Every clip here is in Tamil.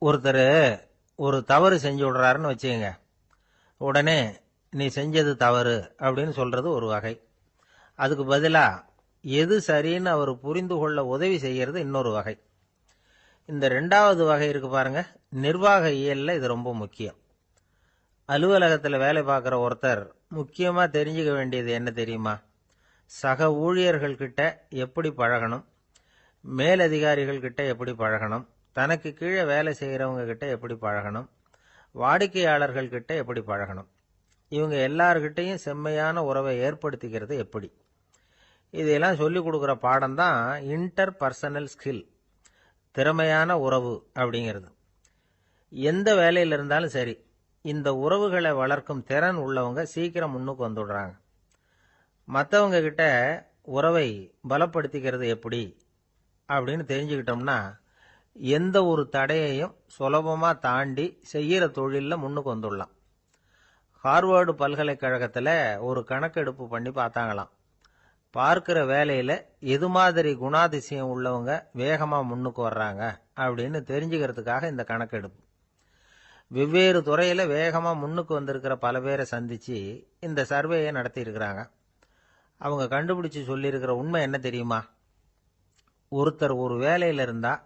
ஒருத்தர் ஒரு தவறு செஞ்சு விடுறாருன்னு வச்சுக்கங்க. உடனே நீ செஞ்சது தவறு அப்படின்னு சொல்றது ஒரு வகை. அதுக்கு பதிலா எது சரின்னு அவர் புரிந்து கொள்ள உதவி செய்யறது இன்னொரு வகை. இந்த ரெண்டாவது வகை இருக்கு பாருங்க, நிர்வாக இயல்ல இது ரொம்ப முக்கியம். அலுவலகத்தில் வேலை பார்க்குற ஒருத்தர் முக்கியமாக தெரிஞ்சுக்க வேண்டியது என்ன தெரியுமா? சக ஊழியர்கள் கிட்ட எப்படி பழகணும், மேலதிகாரிகள் கிட்ட எப்படி பழகணும், தனக்கு கீழே வேலை செய்கிறவங்க கிட்ட எப்படி பழகணும், வாடிக்கையாளர்கள் கிட்ட எப்படி பழகணும், இவங்க எல்லார்கிட்டையும் செம்மையான உறவை ஏற்படுத்திக்கிறது எப்படி, இதையெல்லாம் சொல்லிக் கொடுக்குற பாடம் தான் இன்டர் பர்சனல் ஸ்கில், திறமையான உறவு அப்படிங்கிறது. எந்த வேலையில் இருந்தாலும் சரி, இந்த உறவுகளை வளர்க்கும் திறன் உள்ளவங்க சீக்கிரம் முன்னுக்கு வந்துடுறாங்க. மற்றவங்க கிட்ட உறவை பலப்படுத்திக்கிறது எப்படி அப்படின்னு தெரிஞ்சுக்கிட்டோம்னா எந்த ஒரு தடையையும் சுலபமாக தாண்டி செய்கிற தொழிலில் முன்னுக்கு வந்துடலாம். ஹார்வர்டு பல்கலைக்கழகத்தில் ஒரு கணக்கெடுப்பு பண்ணி பார்த்தாங்களாம். பார்க்கிற வேலையில் எது மாதிரி குணாதிசயம் உள்ளவங்க வேகமாக முன்னுக்கு வர்றாங்க அப்படின்னு தெரிஞ்சுக்கிறதுக்காக இந்த கணக்கெடுப்பு. வெவ்வேறு துறையில் வேகமாக முன்னுக்கு வந்திருக்கிற பல பேரை சந்தித்து இந்த சர்வேயை நடத்தியிருக்கிறாங்க. அவங்க கண்டுபிடிச்சு சொல்லியிருக்கிற உண்மை என்ன தெரியுமா? ஒருத்தர் ஒரு வேலையில் இருந்தால்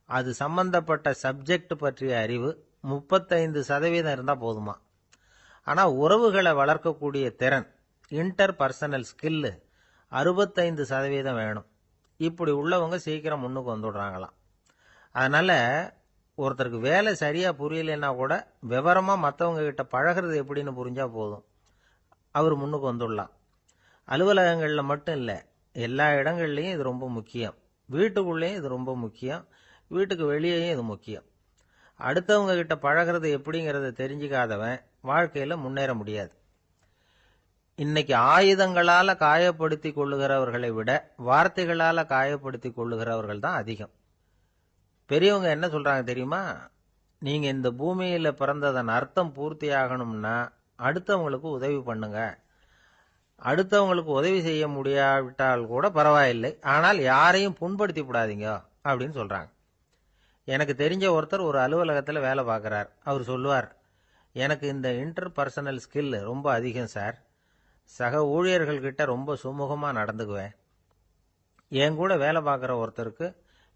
அது சம்பந்தப்பட்ட சப்ஜெக்ட் பற்றிய அறிவு 35% இருந்தால் போதுமா. ஆனால் உறவுகளை வளர்க்கக்கூடிய திறன், இன்டர் பர்சனல் ஸ்கில்லு 65% வேணும். இப்படி உள்ளவங்க சீக்கிரம் முன்னுக்கு வந்துடுறாங்களாம். அதனால் ஒருத்தருக்கு வேலை சரியாக புரியலைன்னா கூட விவரமாக மற்றவங்க கிட்ட பழகிறது எப்படின்னு புரிஞ்சால் போதும், அவர் முன்னுக்கு வந்துடலாம். அலுவலகங்களில் மட்டும் இல்லை, எல்லா இடங்கள்லையும் இது ரொம்ப முக்கியம். வீட்டுக்குள்ளேயும் இது ரொம்ப முக்கியம், வீட்டுக்கு வெளியேயும் இது முக்கியம். அடுத்தவங்க கிட்ட பழகிறது எப்படிங்கிறத தெரிஞ்சுக்காதவன் வாழ்க்கையில் முன்னேற முடியாது. இன்னைக்கு ஆயுதங்களால் காயப்படுத்தி கொள்ளுகிறவர்களை விட வார்த்தைகளால் காயப்படுத்தி கொள்ளுகிறவர்கள் தான் அதிகம். பெரியவங்க என்ன சொல்றாங்க தெரியுமா? நீங்க இந்த பூமியில பிறந்ததன் அர்த்தம் பூர்த்தி ஆகணும்னா அடுத்தவங்களுக்கு உதவி பண்ணுங்க. அடுத்தவங்களுக்கு உதவி செய்ய முடியாவிட்டால் கூட பரவாயில்லை, ஆனால் யாரையும் புண்படுத்தி விடாதீங்க அப்படின்னு சொல்றாங்க. எனக்கு தெரிஞ்ச ஒருத்தர் ஒரு அலுவலகத்தில் வேலை பார்க்குறார். அவர் சொல்லுவார், எனக்கு இந்த இன்டர் பர்சனல் ஸ்கில் ரொம்ப அதிகம் சார். சக ஊழியர்கள்கிட்ட ரொம்ப சுமூகமாக நடந்துக்குவேன். என் கூட வேலை பார்க்குற ஒருத்தருக்கு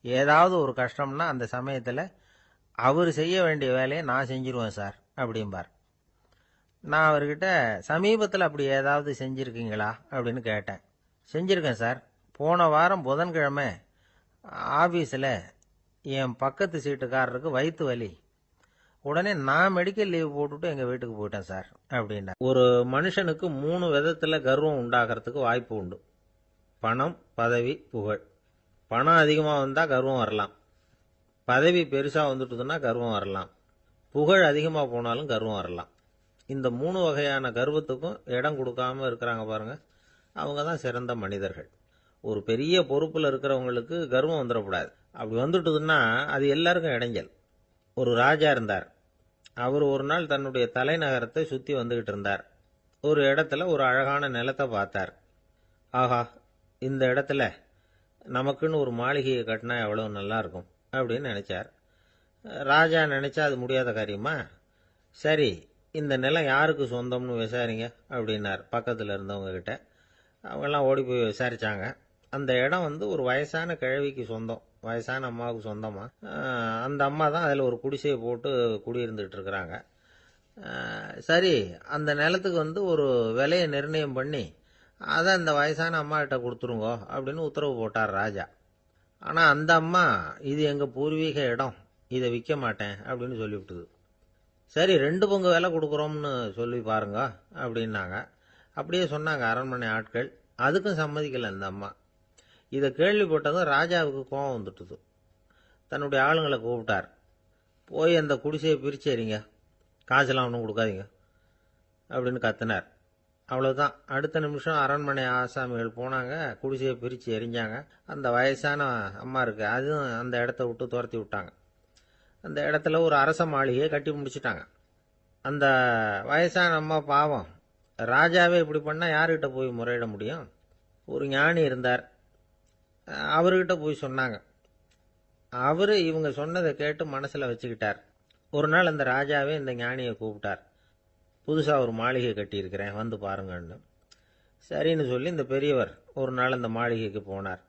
ஏதாவது ஒரு கஷ்டம்னா அந்த சமயத்தில் அவர் செய்ய வேண்டிய வேலையை நான் செஞ்சிருவேன் சார் அப்படிம்பார். நான் அவர்கிட்ட சமீபத்தில் அப்படி ஏதாவது செஞ்சுருக்கீங்களா அப்படின்னு கேட்டேன். செஞ்சுருக்கேன் சார். போன வாரம் புதன்கிழமை ஆஃபீஸில் என் பக்கத்து சீட்டுக்காரருக்கு வயிற்று வலி. உடனே நான் மெடிக்கல் லீவ் போட்டுட்டு எங்கள் வீட்டுக்கு போயிட்டேன் சார் அப்படின்னா. ஒரு மனுஷனுக்கு 3 விதத்தில் கர்வம் உண்டாகிறதுக்கு வாய்ப்பு உண்டு. பணம், பதவி, புகழ். பணம் அதிகமாக வந்தால் கர்வம் வரலாம், பதவி பெருசாக வந்துட்டுதுன்னா கர்வம் வரலாம், புகழ் அதிகமாக போனாலும் கர்வம் வரலாம். இந்த 3 வகையான கர்வத்துக்கும் இடம் கொடுக்காம இருக்கிறாங்க பாருங்க, அவங்க தான் சிறந்த மனிதர்கள். ஒரு பெரிய பொறுப்பில் இருக்கிறவங்களுக்கு கர்வம் வந்துடக்கூடாது. அப்படி வந்துட்டுதுன்னா அது எல்லாருக்கும் இடைஞ்சல். ஒரு ராஜா இருந்தார். அவர் ஒரு நாள் தன்னுடைய தலைநகரத்தை சுற்றி வந்துகிட்டு இருந்தார். ஒரு இடத்துல ஒரு அழகான நிலத்தை பார்த்தார். ஆஹா, இந்த இடத்துல நமக்குன்னு ஒரு மாளிகையை கட்டினா எவ்வளவு நல்லா இருக்கும் அப்படின்னு நினைச்சார். ராஜா நினைச்சா அது முடியாத காரியமா? சரி, இந்த நிலம் யாருக்கு சொந்தம்னு விசாரிங்க அப்படின்னார் பக்கத்தில் இருந்தவங்க கிட்ட. அவங்கெல்லாம் ஓடி போய் விசாரிச்சாங்க. அந்த இடம் ஒரு வயசான கிழவிக்கு சொந்தம், வயசான அம்மாவுக்கு சொந்தமா. அந்த அம்மா தான் அதில் ஒரு குடிசையை போட்டு குடியிருந்துட்டு இருக்கிறாங்க. சரி, அந்த நிலத்துக்கு ஒரு விலையை நிர்ணயம் பண்ணி அதை அந்த வயசான அம்மா கிட்ட கொடுத்துருங்கோ அப்படின்னு உத்தரவு போட்டார் ராஜா. ஆனால் அந்த அம்மா, இது எங்கள் பூர்வீக இடம், இதை விற்க மாட்டேன் அப்படின்னு சொல்லிவிட்டுது. சரி, 2 பங்கு விலை கொடுக்குறோம்னு சொல்லி பாருங்க அப்படின்னாங்க. அப்படியே சொன்னாங்க அரண்மனை ஆட்கள். அதுக்கும் சம்மதிக்கலை அந்த அம்மா. இதை கேள்விப்பட்டதும் ராஜாவுக்கு கோபம் வந்துட்டுது. தன்னுடைய ஆளுங்களை கூப்பிட்டார். போய் அந்த குடிசையை பிரித்து எறிங்க, காசெல்லாம் ஒன்றும் கொடுக்காதீங்க அப்படின்னு கத்தினார். அவ்வளோதான். அடுத்த நிமிஷம் அரண்மனை ஆசாமிகள் போனாங்க, குடிசையை பிரித்து எரிஞ்சாங்க. அந்த வயசான அம்மா இருக்கு, அதுவும் அந்த இடத்த விட்டு துரத்தி விட்டாங்க. அந்த இடத்துல ஒரு அரச மாளிகையை கட்டி முடிச்சுட்டாங்க. அந்த வயசான அம்மா பாவம், ராஜாவே இப்படி பண்ணால் யார்கிட்ட போய் முறையிட முடியும்? ஒரு ஞானி இருந்தார், அவர்கிட்ட போய் சொன்னாங்க. அவரு இவங்க சொன்னதை கேட்டு மனசுல வச்சுக்கிட்டார். ஒரு நாள் அந்த ராஜாவே இந்த ஞானியை கூப்பிட்டார். புதுசா ஒரு மாளிகை கட்டியிருக்கிறேன், வந்து பாருங்கன்னு. சரின்னு சொல்லி இந்த பெரியவர் ஒரு நாள் அந்த மாளிகைக்கு போனார்.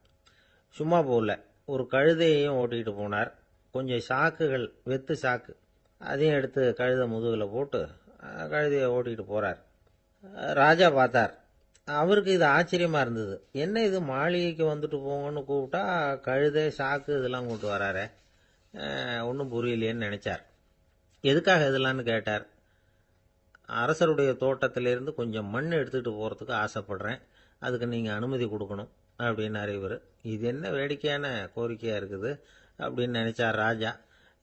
சும்மா போகல, ஒரு கழுதையையும் ஓட்டிகிட்டு போனார். கொஞ்சம் சாக்குகள், வெத்து சாக்கு, அதையும் எடுத்து கழுதை முதுகில் போட்டு கழுதையை ஓட்டிகிட்டு போறார். ராஜா பார்த்தார். அவருக்கு இது ஆச்சரியமா இருந்தது. என்ன இது, மாளிகைக்கு வந்துட்டு போங்கன்னு கூப்பிட்டா கழுதை சாக்கு இதெல்லாம் கொண்டு வராரே, ஒன்றும் புரியலையேன்னு நினைச்சார். எதுக்காக இதெல்லாம்னு கேட்டார். அரசருடைய தோட்டத்திலிருந்து கொஞ்சம் மண் எடுத்துகிட்டு போகிறதுக்கு ஆசைப்படுறேன், அதுக்கு நீங்கள் அனுமதி கொடுக்கணும் அப்படின்னாரு இவர். இது என்ன வேடிக்கையான கோரிக்கையாக இருக்குது அப்படின்னு நினைச்சார் ராஜா.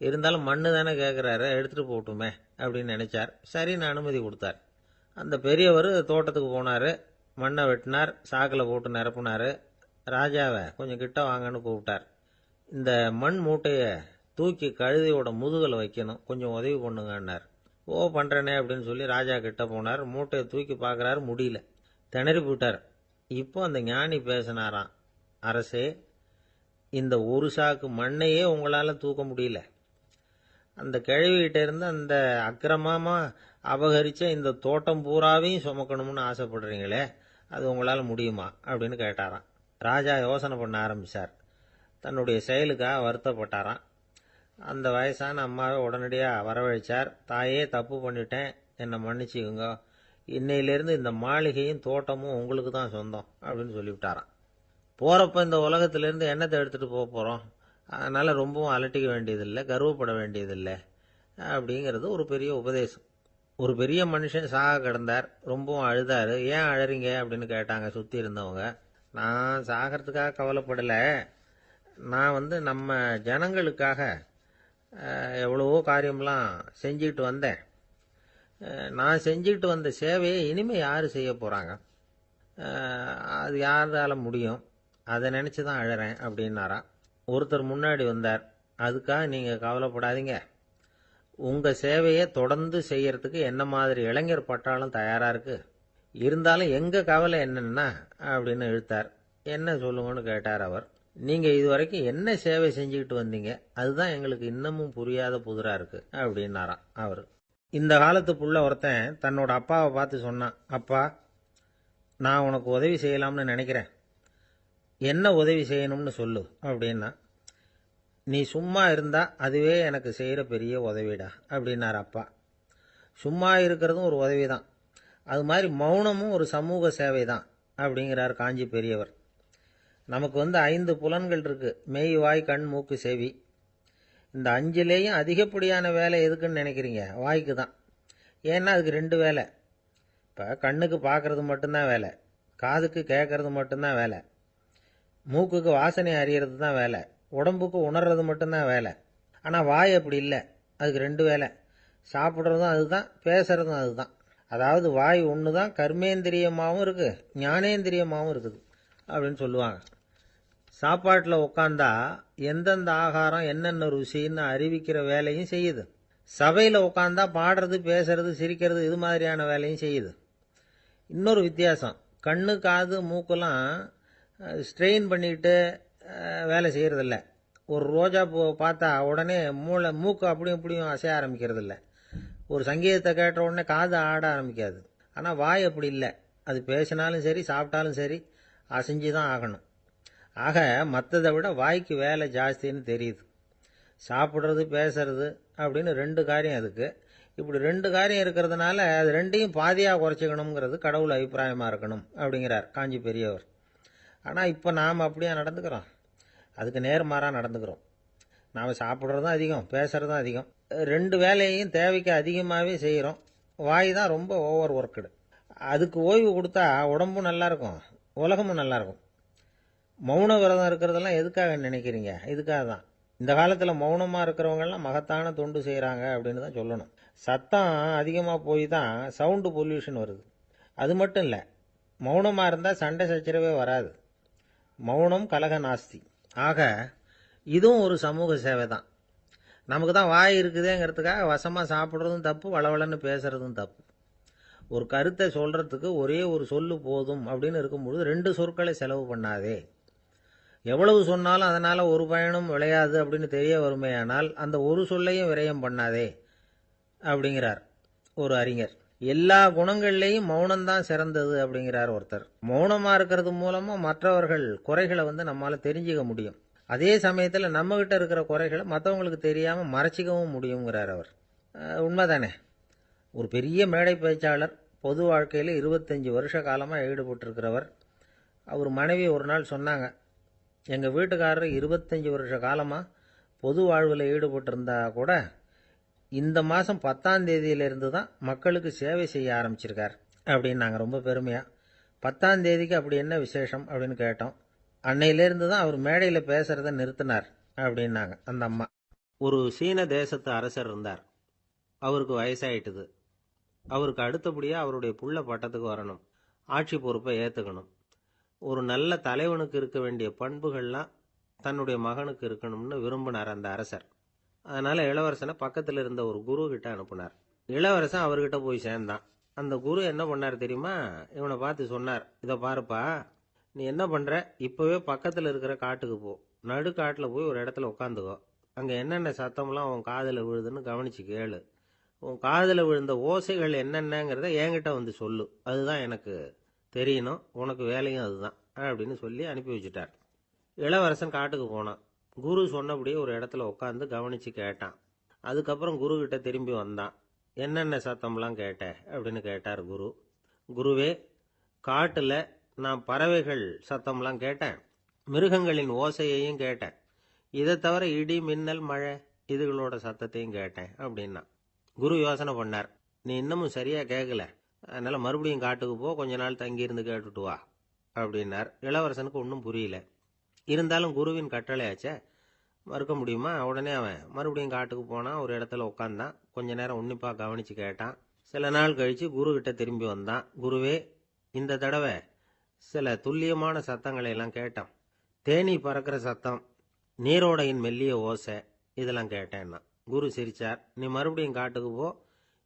இருந்தாலும் மண்ணு தானே கேட்குறாரு, எடுத்துகிட்டு போகட்டுமே அப்படின்னு நினைச்சார். சரின்னு அனுமதி கொடுத்தார். அந்த பெரியவர் தோட்டத்துக்கு போனார், மண்ணை வெட்டினார், சாக்கில் போட்டு நிரப்புனார். ராஜாவை கொஞ்சம் கிட்ட வாங்கன்னு கூப்பிட்டார். இந்த மண் மூட்டையை தூக்கி கழுதையோட முதுகில் வைக்கணும், கொஞ்சம் உதவி பண்ணுங்கன்னார். ஓ பண்ணுறேனே அப்படின்னு சொல்லி ராஜா கிட்ட போனார். மூட்டையை தூக்கி பார்க்குறாரு, முடியல, திணறி போயிட்டார். இப்போ அந்த ஞானி பேசினாராம். அரசே, இந்த ஒரு சாக்கு மண்ணையே உங்களால் தூக்க முடியல, அந்த கிழவிகிட்ட இருந்து அந்த அக்கிரமமா அபகரிச்ச இந்த தோட்டம் பூராவையும் சுமக்கணும்னு ஆசைப்படுறீங்களே, அது உங்களால் முடியுமா அப்படின்னு கேட்டாராம். ராஜா யோசனை பண்ண ஆரம்பித்தார். தன்னுடைய செயலுக்காக வருத்தப்பட்டாராம். அந்த வயசான அம்மாவை உடனடியாக வரவழைச்சார். தாயே, தப்பு பண்ணிட்டேன், என்னை மன்னிச்சுக்குங்க, இன்னையிலேருந்து இந்த மாளிகையும் தோட்டமும் உங்களுக்கு தான் சொந்தம் அப்படின்னு சொல்லிவிட்டாராம். போகிறப்ப இந்த உலகத்திலேருந்து என்னத்தை எடுத்துகிட்டு போக போகிறோம், அதனால் ரொம்பவும் அலட்டிக்க வேண்டியதில்லை, கர்வப்பட வேண்டியதில்லை அப்படிங்கிறது ஒரு பெரிய உபதேசம். ஒரு பெரிய மனுஷன் சாக கிடந்தார், ரொம்பவும் அழுதாரு. ஏன் அழறீங்க அப்படின்னு கேட்டாங்க சுற்றி இருந்தவங்க. நான் சாகிறதுக்காக கவலைப்படலை, நான் நம்ம ஜனங்களுக்காக எவ்வளவோ காரியம்லாம் செஞ்சுக்கிட்டு வந்தேன். நான் செஞ்சுக்கிட்டு வந்த சேவையை இனிமேல் யார் செய்ய போகிறாங்க, அது யாரால முடியும், அதை நினச்சி தான் அழறேன் அப்படின்னாராம். ஒருத்தர் முன்னாடி வந்தார். அதுக்காக நீங்கள் கவலைப்படாதீங்க, உங்கள் சேவையை தொடர்ந்து செய்யறதுக்கு என்ன மாதிரி இளைஞர் பட்டாலும் தயாராக இருக்கு, இருந்தாலும் எங்கள் கவலை என்னன்னா அப்படின்னு இழுத்தார். என்ன சொல்லுங்கன்னு கேட்டார் அவர். நீங்கள் இதுவரைக்கும் என்ன சேவை செஞ்சுக்கிட்டு வந்தீங்க, அதுதான் எங்களுக்கு இன்னமும் புரியாத புதிராக இருக்கு அப்படின்னாராம் அவர். இந்த காலத்து புள்ள ஒருத்தன் தன்னோட அப்பாவை பார்த்து சொன்னான், அப்பா, நான் உனக்கு உதவி செய்யலாம்னு நினைக்கிறேன், என்ன உதவி செய்யணும்னு சொல்லு அப்படின்னா. நீ சும்மா இருந்தா அதுவே எனக்கு செய்கிற பெரிய உதவிடா அப்படின்னார் அப்பா. சும்மா இருக்கிறதும் ஒரு உதவி தான், அது மாதிரி மௌனமும் ஒரு சமூக சேவை தான் அப்படிங்கிறார் காஞ்சி பெரியவர். நமக்கு 5 புலன்கள் இருக்கு, மெய், வாய், கண், மூக்கு, செவி. இந்த 5லேயும் அதிகப்படியான வேலை எதுக்குன்னு நினைக்கிறீங்க? வாய்க்கு தான். ஏன்னா அதுக்கு 2 வேலை. இப்போ கண்ணுக்கு பார்க்கறது மட்டும்தான் வேலை, காதுக்கு கேட்கறது மட்டும்தான் வேலை, மூக்குக்கு வாசனை அறியறது தான் வேலை, உடம்புக்கு உணர்றது மட்டும்தான் வேலை. ஆனால் வாய் அப்படி இல்லை, அதுக்கு 2 வேலை, சாப்பிட்றதும் அதுதான், பேசுறதும் அதுதான். அதாவது வாய் ஒன்று தான் கர்மேந்திரியமாகவும் இருக்குது, ஞானேந்திரியமாகவும் இருக்குது அப்படின்னு சொல்லுவாங்க. சாப்பாட்டில் உட்காந்தா எந்தெந்த ஆகாரம் என்னென்ன ருசின்னு அறிவிக்கிற வேலையும் செய்யுது. சபையில் உட்காந்தா பாடுறது, பேசுறது, சிரிக்கிறது, இது மாதிரியான வேலையும் செய்யுது. இன்னொரு வித்தியாசம், கண்ணு, காது, மூக்கெல்லாம் ஸ்ட்ரெயின் பண்ணிக்கிட்டு வேலை செய்கிறதில்ல. ஒரு ரோஜா பூ பார்த்தா உடனே மூக்கு அப்படியும் இப்படியும் அசைய ஆரம்பிக்கிறதில்ல. ஒரு சங்கீதத்தை கேட்ட உடனே காது ஆட ஆரம்பிக்காது. ஆனால் வாய் அப்படி இல்லை, அது பேசினாலும் சரி சாப்பிட்டாலும் சரி அசைஞ்சு தான் ஆகணும். ஆக மற்றதை விட வாய்க்கு வேலை ஜாஸ்தின்னு தெரியுது. சாப்பிட்றது, பேசுறது அப்படின்னு 2 காரியம் அதுக்கு. இப்படி 2 காரியம் இருக்கிறதுனால அது 2ஐயும் பாதியாக குறைச்சிக்கணுங்கிறது கடவுள் அபிப்பிராயமாக இருக்கணும் அப்படிங்கிறார் காஞ்சி பெரியவர். ஆனால் இப்போ நாம் அப்படியே நடந்துக்கிறோம், அதுக்கு நேர்மாறாக நடந்துக்கிறோம். நாம் சாப்பிட்றதும் அதிகம், பேசுகிறதும் அதிகம், 2 வேலையையும் தேவைக்கு அதிகமாகவே செய்கிறோம். வாய் தான் ரொம்ப ஓவர் ஒர்க்குடு. அதுக்கு ஓய்வு கொடுத்தா உடம்பும் நல்லாயிருக்கும், உலகமும் நல்லாயிருக்கும். மௌன விரதம் இருக்கிறதெல்லாம் எதுக்காக நினைக்கிறீங்க? இதுக்காக தான். இந்த காலத்தில் மௌனமாக இருக்கிறவங்கெல்லாம் மகத்தான தொண்டு செய்கிறாங்க அப்படின்னு தான் சொல்லணும். சத்தம் அதிகமாக போய் தான் சவுண்டு பொல்யூஷன் வருது. அது மட்டும் இல்லை, மௌனமாக இருந்தால் சண்டை சச்சரவே வராது. மௌனம் கலக நாஸ்தி. ஆக இதுவும் ஒரு சமூக சேவை தான். நமக்கு தான் வாய் இருக்குதேங்கிறதுக்காக வசமாக சாப்பிட்றதும் தப்பு, வளவளன்னு பேசுறதும் தப்பு. ஒரு கருத்தை சொல்கிறதுக்கு ஒரே ஒரு சொல்லு போதும் அப்படின்னு இருக்கும்பொழுது 2 சொற்களை செலவு பண்ணாதே. எவ்வளவு சொன்னாலும் அதனால ஒரு பயனும் விளையாது அப்படின்னு தெரிய வருமேயானால் அந்த ஒரு சொல்லையும் விரயம் பண்ணாதே அப்படிங்கிறார் ஒரு அறிஞர். எல்லா குணங்கள்லேயும் மௌனம்தான் சிறந்தது அப்படிங்கிறார் ஒருத்தர். மௌனமா இருக்கிறது மூலமா மற்றவர்கள் குறைகளை நம்மால தெரிஞ்சுக்க முடியும். அதே சமயத்தில் நம்ம கிட்ட இருக்கிற குறைகளை மற்றவங்களுக்கு தெரியாம மறைச்சிக்கவும் முடியுங்கிறார் அவர். உண்மைதானே. ஒரு பெரிய மேடை பேச்சாளர், பொது வாழ்க்கையில் 25 வருஷ காலமாக ஈடுபட்டிருக்கிறவர். அவர் மனைவி ஒரு நாள் சொன்னாங்க, எங்கள் வீட்டுக்காரர் 25 வருஷ காலமாக பொது வாழ்வில் ஈடுபட்டிருந்தா கூட இந்த மாதம் 10ஆம் தேதியிலிருந்து தான் மக்களுக்கு சேவை செய்ய ஆரம்பிச்சிருக்கார் அப்படின்னாங்க ரொம்ப பெருமையாக. 10ஆம் தேதிக்கு அப்படி என்ன விசேஷம் அப்படின்னு கேட்டோம். அன்னையிலேருந்து தான் அவர் மேடையில் பேசுகிறத நிறுத்தினார் அப்படின்னாங்க அந்த அம்மா. ஒரு சீன தேசத்து அரசர் இருந்தார். அவருக்கு வயசாயிட்டுது. அவருக்கு அடுத்தபடியாக அவருடைய புள்ள பட்டத்துக்கு வரணும், ஆட்சி பொறுப்பை ஏற்றுக்கணும். ஒரு நல்ல தலைவனுக்கு இருக்க வேண்டிய பண்புகள்லாம் தன்னுடைய மகனுக்கு இருக்கணும்னு விரும்பினார் அந்த அரசர். அதனால் இளவரசனை பக்கத்தில் இருந்த ஒரு குரு கிட்ட அனுப்புனார். இளவரசன் அவர்கிட்ட போய் சேர்ந்தான். அந்த குரு என்ன பண்ணார் தெரியுமா? இவனை பார்த்து சொன்னார், இதை பாருப்பா, நீ என்ன பண்ணுற, இப்போவே பக்கத்தில் இருக்கிற காட்டுக்கு போ, நடுக்காட்டில் போய் ஒரு இடத்துல உட்காந்துக்கோ. அங்கே என்னென்ன சத்தம்லாம் உன் காதில் விழுதுன்னு கவனிச்சு கேளு. உன் காதில் விழுந்த ஓசைகள் என்னென்னங்கிறத என்கிட்ட வந்து சொல்லு, அதுதான் எனக்கு தெரியணும், உனக்கு வேலையும் அதுதான் அப்படின்னு சொல்லி அனுப்பி வச்சுட்டார். இளவரசன் காட்டுக்கு போனான். குரு சொன்னபடியே ஒரு இடத்துல உட்காந்து கவனித்து கேட்டான். அதுக்கப்புறம் குரு கிட்ட திரும்பி வந்தான். என்னென்ன சத்தம்லாம் கேட்ட அப்படின்னு கேட்டார் குரு. குருவே, காட்டில் நான் பறவைகள் சத்தம்லாம் கேட்டேன், மிருகங்களின் ஓசையையும் கேட்டேன், இதை தவிர இடி மின்னல் மழை இதுகளோட சத்தத்தையும் கேட்டேன் அப்படின்னா. குரு யோசனை பண்ணார், நீ இன்னமும் சரியாக கேட்கல, அதனால் மறுபடியும் காட்டுக்கு போ, கொஞ்ச நாள் தங்கியிருந்து கேட்டுட்டு வா அப்படின்னார். இளவரசனுக்கு ஒன்றும் புரியல. இருந்தாலும் குருவின் கட்டளையாச்சே, மறுக்க முடியுமா? உடனே அவன் மறுபடியும் காட்டுக்கு போனான். ஒரு இடத்துல உட்காந்தான். கொஞ்ச நேரம் உன்னிப்பாக கவனித்து கேட்டான். சில நாள் கழித்து குரு கிட்ட திரும்பி வந்தான். குருவே, இந்த தடவை சில துல்லியமான சத்தங்களை எல்லாம் கேட்டான். தேனீ பறக்கிற சத்தம், நீரோடையின் மெல்லிய ஓசை, இதெல்லாம் கேட்டேன்னா. குரு சிரிச்சார். நீ மறுபடியும் காட்டுக்கு போ,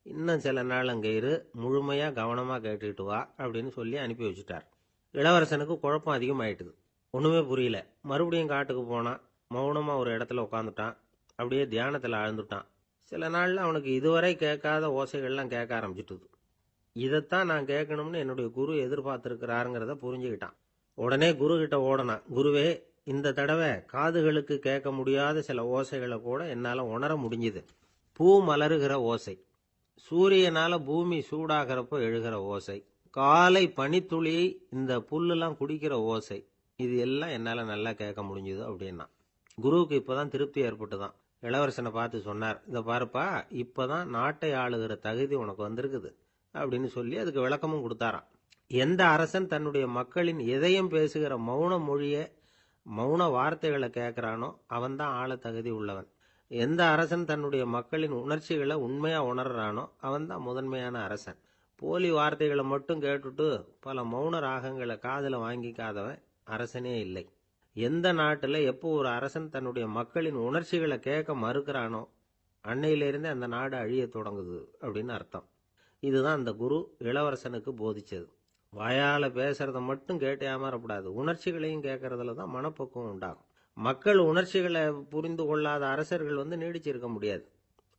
இன்னும் சில நாள் அங்கே இரு, முழுமையாக கவனமாக கேட்டுக்கிட்டு வா அப்படின்னு சொல்லி அனுப்பி வச்சுட்டார். இளவரசனுக்கு குழப்பம் அதிகமாயிட்டுது. ஒன்றுமே புரியல. மறுபடியும் காட்டுக்கு போனான். மௌனமாக ஒரு இடத்துல உட்காந்துட்டான். அப்படியே தியானத்தில் ஆழ்ந்துட்டான். சில நாளில் அவனுக்கு இதுவரை கேட்காத ஓசைகள்லாம் கேட்க ஆரம்பிச்சிட்டுது. இதைத்தான் நான் கேட்கணும்னு என்னுடைய குரு எதிர்பார்த்துருக்கிறாருங்கிறத புரிஞ்சுக்கிட்டான். உடனே குரு கிட்ட ஓடனான். குருவே, இந்த தடவை காதுகளுக்கு கேட்க முடியாத சில ஓசைகளை கூட என்னால் உணர முடிஞ்சுது. பூ மலருகிற ஓசை, சூரியனால் பூமி சூடாகிறப்போ எழுகிற ஓசை, காலை பனித்துளி இந்த புல்லுலாம் குடிக்கிற ஓசை, இது எல்லாம் என்னால் நல்லா கேட்க முடிஞ்சுது அப்படின்னா. குருவுக்கு இப்போதான் திருப்தி ஏற்பட்டுதான். இளவரசனை பார்த்து சொன்னார், இதை பாருப்பா, இப்போதான் நாட்டை ஆளுகிற தகுதி உனக்கு வந்திருக்குது அப்படின்னு சொல்லி அதுக்கு விளக்கமும் கொடுத்தாராம். எந்த அரசன் தன்னுடைய மக்களின் எதையும் பேசுகிற மௌன மொழியை, மௌன வார்த்தைகளை கேட்குறானோ அவன்தான் ஆள தகுதி உள்ளவன். எந்த அரசன் தன்னுடைய மக்களின் உணர்ச்சிகளை உண்மையாக உணர்றானோ அவன்தான் முதன்மையான அரசன். போலி வார்த்தைகளை மட்டும் கேட்டுட்டு பல மௌன ராகங்களை காதில் வாங்கிக்காதவன் அரசனே இல்லை. எந்த நாட்டில் எப்போ ஒரு அரசன் தன்னுடைய மக்களின் உணர்ச்சிகளை கேட்க மறுக்கிறானோ அன்னையிலிருந்தே அந்த நாடு அழிய தொடங்குது அப்படின்னு அர்த்தம். இதுதான் அந்த குரு இளவரசனுக்கு போதிச்சது. வாயால் பேசுறத மட்டும் கேட்டு ஏமாறக்கூடாது, உணர்ச்சிகளையும் கேட்கறதுல தான் மனப்பக்குவம் உண்டாகும். மக்கள் உணர்ச்சிகளை புரிந்து கொள்ளாத அரசர்கள் நீடிச்சிருக்க முடியாது.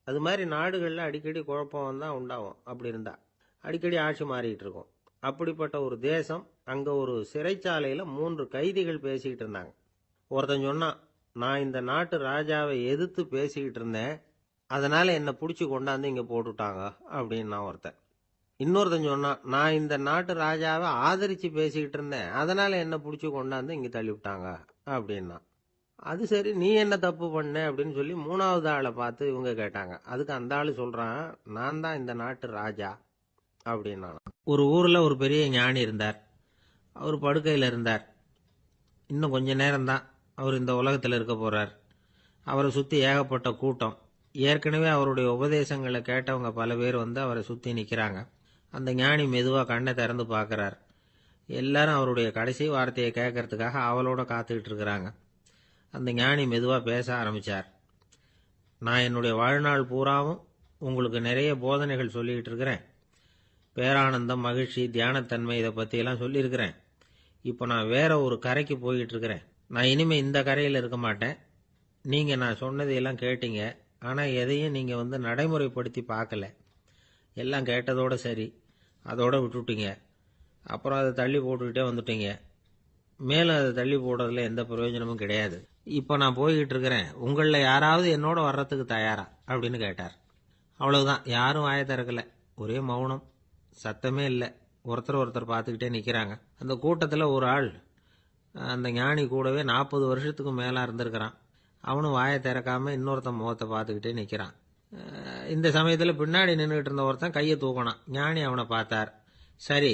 அது மாதிரி நாடுகளில் அடிக்கடி குழப்பம் தான் உண்டாகும். அப்படி இருந்தா அடிக்கடி ஆட்சி மாறிட்டு இருக்கும். அப்படிப்பட்ட ஒரு தேசம், அங்கே ஒரு சிறைச்சாலையில் 3 கைதிகள் பேசிக்கிட்டு இருந்தாங்க. ஒருத்தன் சொன்னான், நான் இந்த நாட்டு ராஜாவை எதிர்த்து பேசிக்கிட்டு இருந்தேன், அதனால் என்னை பிடிச்சி கொண்டாந்து இங்கே போட்டுட்டாங்க அப்படின்னா ஒருத்தன். இன்னொருத்தன் சொன்னான், நான் இந்த நாட்டு ராஜாவை ஆதரித்து பேசிக்கிட்டு இருந்தேன், அதனால் என்னை பிடிச்சி கொண்டாந்து இங்கே தள்ளிவிட்டாங்க அப்படின்னா. அது சரி, நீ என்ன தப்பு பண்ண அப்படின்னு சொல்லி 3வது ஆளை பார்த்து இவங்க கேட்டாங்க. அதுக்கு அந்த ஆள் சொல்கிறான், நான் தான் இந்த நாட்டு ராஜா அப்படின்னா. ஒரு ஊரில் ஒரு பெரிய ஞானி இருந்தார். அவர் படுக்கையில் இருந்தார். இன்னும் கொஞ்ச நேரம்தான் அவர் இந்த உலகத்தில் இருக்க போகிறார். அவரை சுற்றி ஏகப்பட்ட கூட்டம். ஏற்கனவே அவருடைய உபதேசங்களை கேட்டவங்க பல பேர் அவரை சுற்றி நிற்கிறாங்க. அந்த ஞானி மெதுவாக கண்ணை திறந்து பார்க்குறார். எல்லாரும் அவருடைய கடைசி வார்த்தையை கேட்கறதுக்காக அவளோட காத்துக்கிட்டு இருக்கிறாங்க. அந்த ஞானி மெதுவாக பேச ஆரம்பித்தார். நான் என்னுடைய வாழ்நாள் பூராவும் உங்களுக்கு நிறைய போதனைகள் சொல்லிக்கிட்டு இருக்கிறேன். பேரானந்தம், மகிழ்ச்சி, தியானத்தன்மை, இதை பற்றியெல்லாம் சொல்லியிருக்கிறேன். இப்போ நான் வேற ஒரு கரைக்கு போய்கிட்டு இருக்கிறேன். நான் இனிமே இந்த கரையில் இருக்க மாட்டேன். நீங்க நான் சொன்னதையெல்லாம் கேட்டீங்க. ஆனா எதையும் நீங்க நடைமுறைப்படுத்தி பார்க்கல. எல்லாம் கேட்டதோட சரி, அதோட விட்டுட்டீங்க. அப்புறம் அதை தள்ளி போட்டுக்கிட்டே வந்துட்டீங்க. மேலும் அதை தள்ளி போடுறதுல எந்த பிரயோஜனமும் கிடையாது. இப்போ நான் போய்கிட்டு இருக்கிறேன். உங்களில் யாராவது என்னோட வர்றதுக்கு தயாரா அப்படின்னு கேட்டார். அவ்வளவுதான். யாரும் வாயை திறக்கல. ஒரே மௌனம், சத்தமே இல்லை. ஒருத்தர் ஒருத்தர் பார்த்துக்கிட்டே நிற்கிறாங்க. அந்த கூட்டத்தில் ஒரு ஆள் அந்த ஞானி கூடவே 40 வருஷத்துக்கு மேலே இருந்திருக்கிறான். அவனும் வாயை திறக்காம இன்னொருத்தன் முகத்தை பார்த்துக்கிட்டே நிற்கிறான். இந்த சமயத்தில் பின்னாடி நின்றுட்டு இருந்த ஒருத்தன் கையை தூக்கினான். ஞானி அவனை பார்த்தார். சரி,